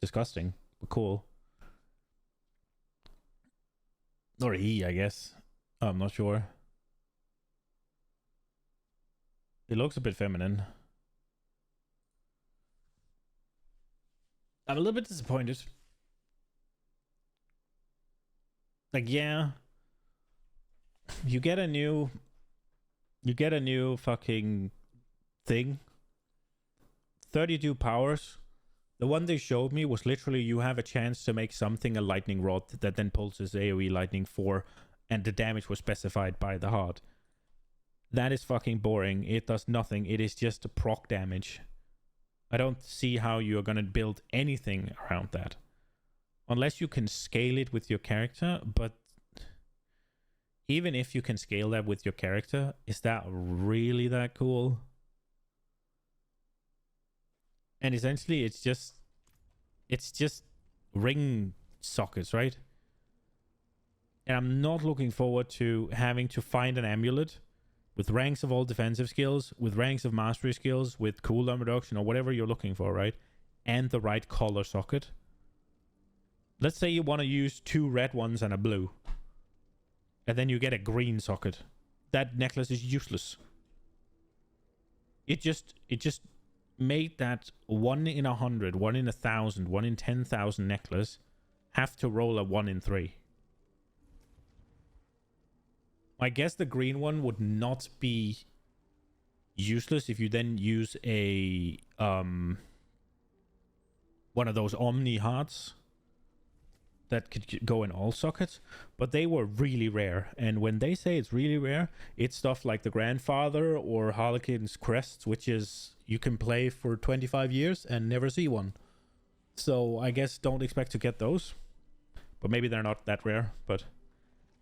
Disgusting, but cool. Or he, I guess. I'm not sure. It looks a bit feminine. I'm a little bit disappointed. Like, yeah. You get a new fucking thing. 32 powers. The one they showed me was literally you have a chance to make something a lightning rod that then pulses AoE lightning 4, and the damage was specified by the heart. That is fucking boring. It does nothing. It is just a proc damage. I don't see how you're gonna build anything around that. Unless you can scale it with your character, but even if you can scale that with your character, is that really that cool? And essentially it's just ring sockets, right? And I'm not looking forward to having to find an amulet with ranks of all defensive skills, with ranks of mastery skills, with cooldown reduction or whatever you're looking for, right? And the right color socket. Let's say you want to use 2 red ones and a blue. And then you get a green socket. That necklace is useless. It just made that 1 in 100, 1 in 1,000, 1 in 10,000 necklace have to roll a 1 in 3. I guess the green one would not be useless if you then use a one of those Omni hearts that could go in all sockets, but they were really rare. And when they say it's really rare, it's stuff like the Grandfather or Harlequin's Crests, which is you can play for 25 years and never see one. So I guess don't expect to get those, but maybe they're not that rare, but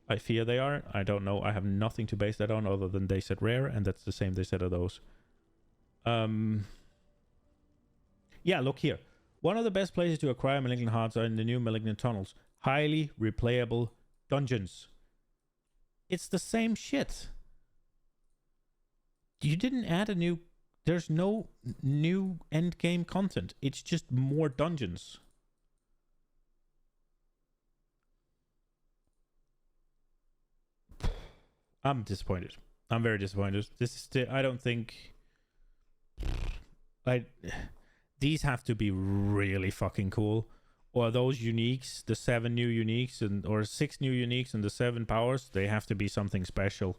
I fear they are. I don't know. I have nothing to base that on other than they said rare, and that's the same they said of those. Yeah, look here. One of the best places to acquire Malignant Hearts are in the new Malignant Tunnels. Highly replayable dungeons. It's the same shit. You didn't add a new... There's no new endgame content. It's just more dungeons. I'm disappointed. I'm very disappointed. This is still... I don't think... These have to be really fucking cool. Or those uniques, the 7 new uniques, or 6 new uniques and the 7 powers, they have to be something special.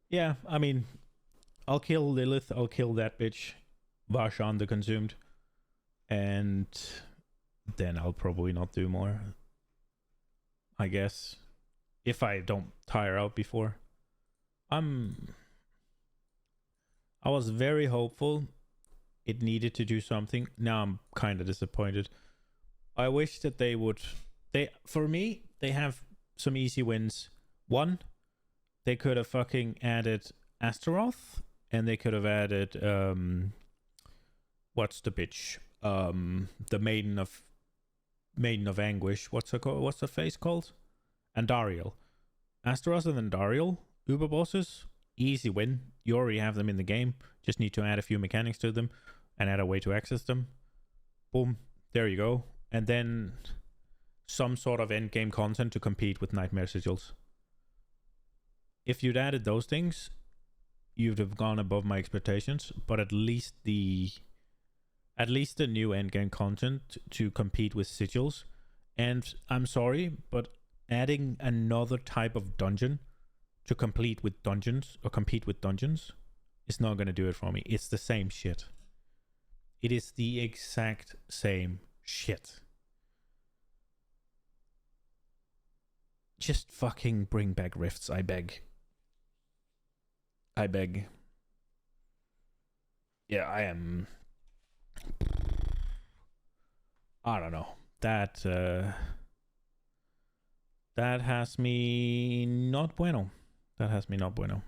Yeah, I mean, I'll kill Lilith, I'll kill that bitch, Varshan the Consumed, and then I'll probably not do more, I guess, if I don't tire out before. I was very hopeful it needed to do something. Now I'm kind of disappointed. I wish that they would... For me, they have some easy wins. One, they could have fucking added Astaroth, and they could have added... what's the bitch? The Maiden of Anguish. What's her called? What's her face called? Andariel. Astaroth and Andariel, Uber bosses, easy win. You already have them in the game. Just need to add a few mechanics to them and add a way to access them. Boom. There you go. And then some sort of end game content to compete with Nightmare Sigils. If you'd added those things, you'd have gone above my expectations, but at least the new end game content to compete with Sigils. And I'm sorry, but adding another type of dungeon to compete with dungeons is not going to do it for me. It's the same shit. It is the exact same shit. Just fucking bring back rifts, I beg. I beg. Yeah, I am... I don't know. That has me not bueno. That has me not bueno.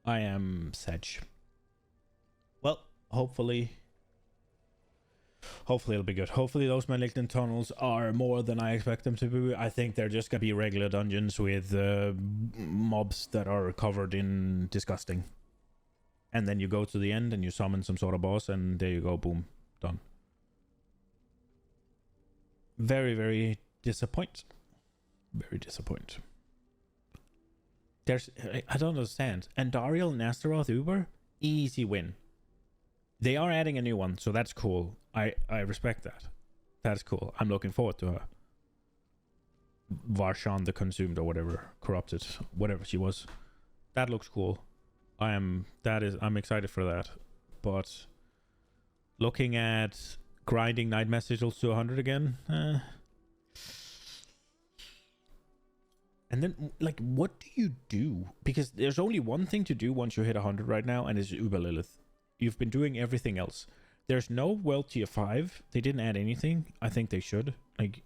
I am sedge. Well, hopefully it'll be good. Hopefully those Malignant Tunnels are more than I expect them to be. I think they're just gonna be regular dungeons with mobs that are covered in disgusting. And then you go to the end and you summon some sort of boss, and there you go, boom, done. Very, very disappointed. Very disappointed. I don't understand. Andariel and Astaroth Uber, easy win. They are adding a new one, so that's cool. I respect that. That's cool. I'm looking forward to her. Varshan the Consumed or whatever, corrupted, whatever she was. That looks cool. I'm excited for that. But looking at grinding Nightmare Sigils to 100 again, and then, like, what do you do? Because there's only one thing to do once you hit 100 right now, and it's Uber Lilith. You've been doing everything else. There's no World Tier 5. They didn't add anything. I think they should. Like,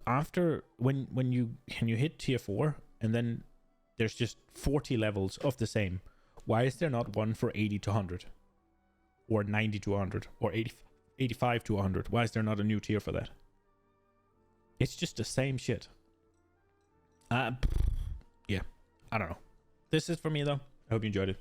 after, when you hit Tier 4, and then there's just 40 levels of the same. Why is there not one for 80 to 100? Or 90 to 100? Or 85 to 100? Why is there not a new tier for that? It's just the same shit. Yeah, I don't know. This is for me though. I hope you enjoyed it.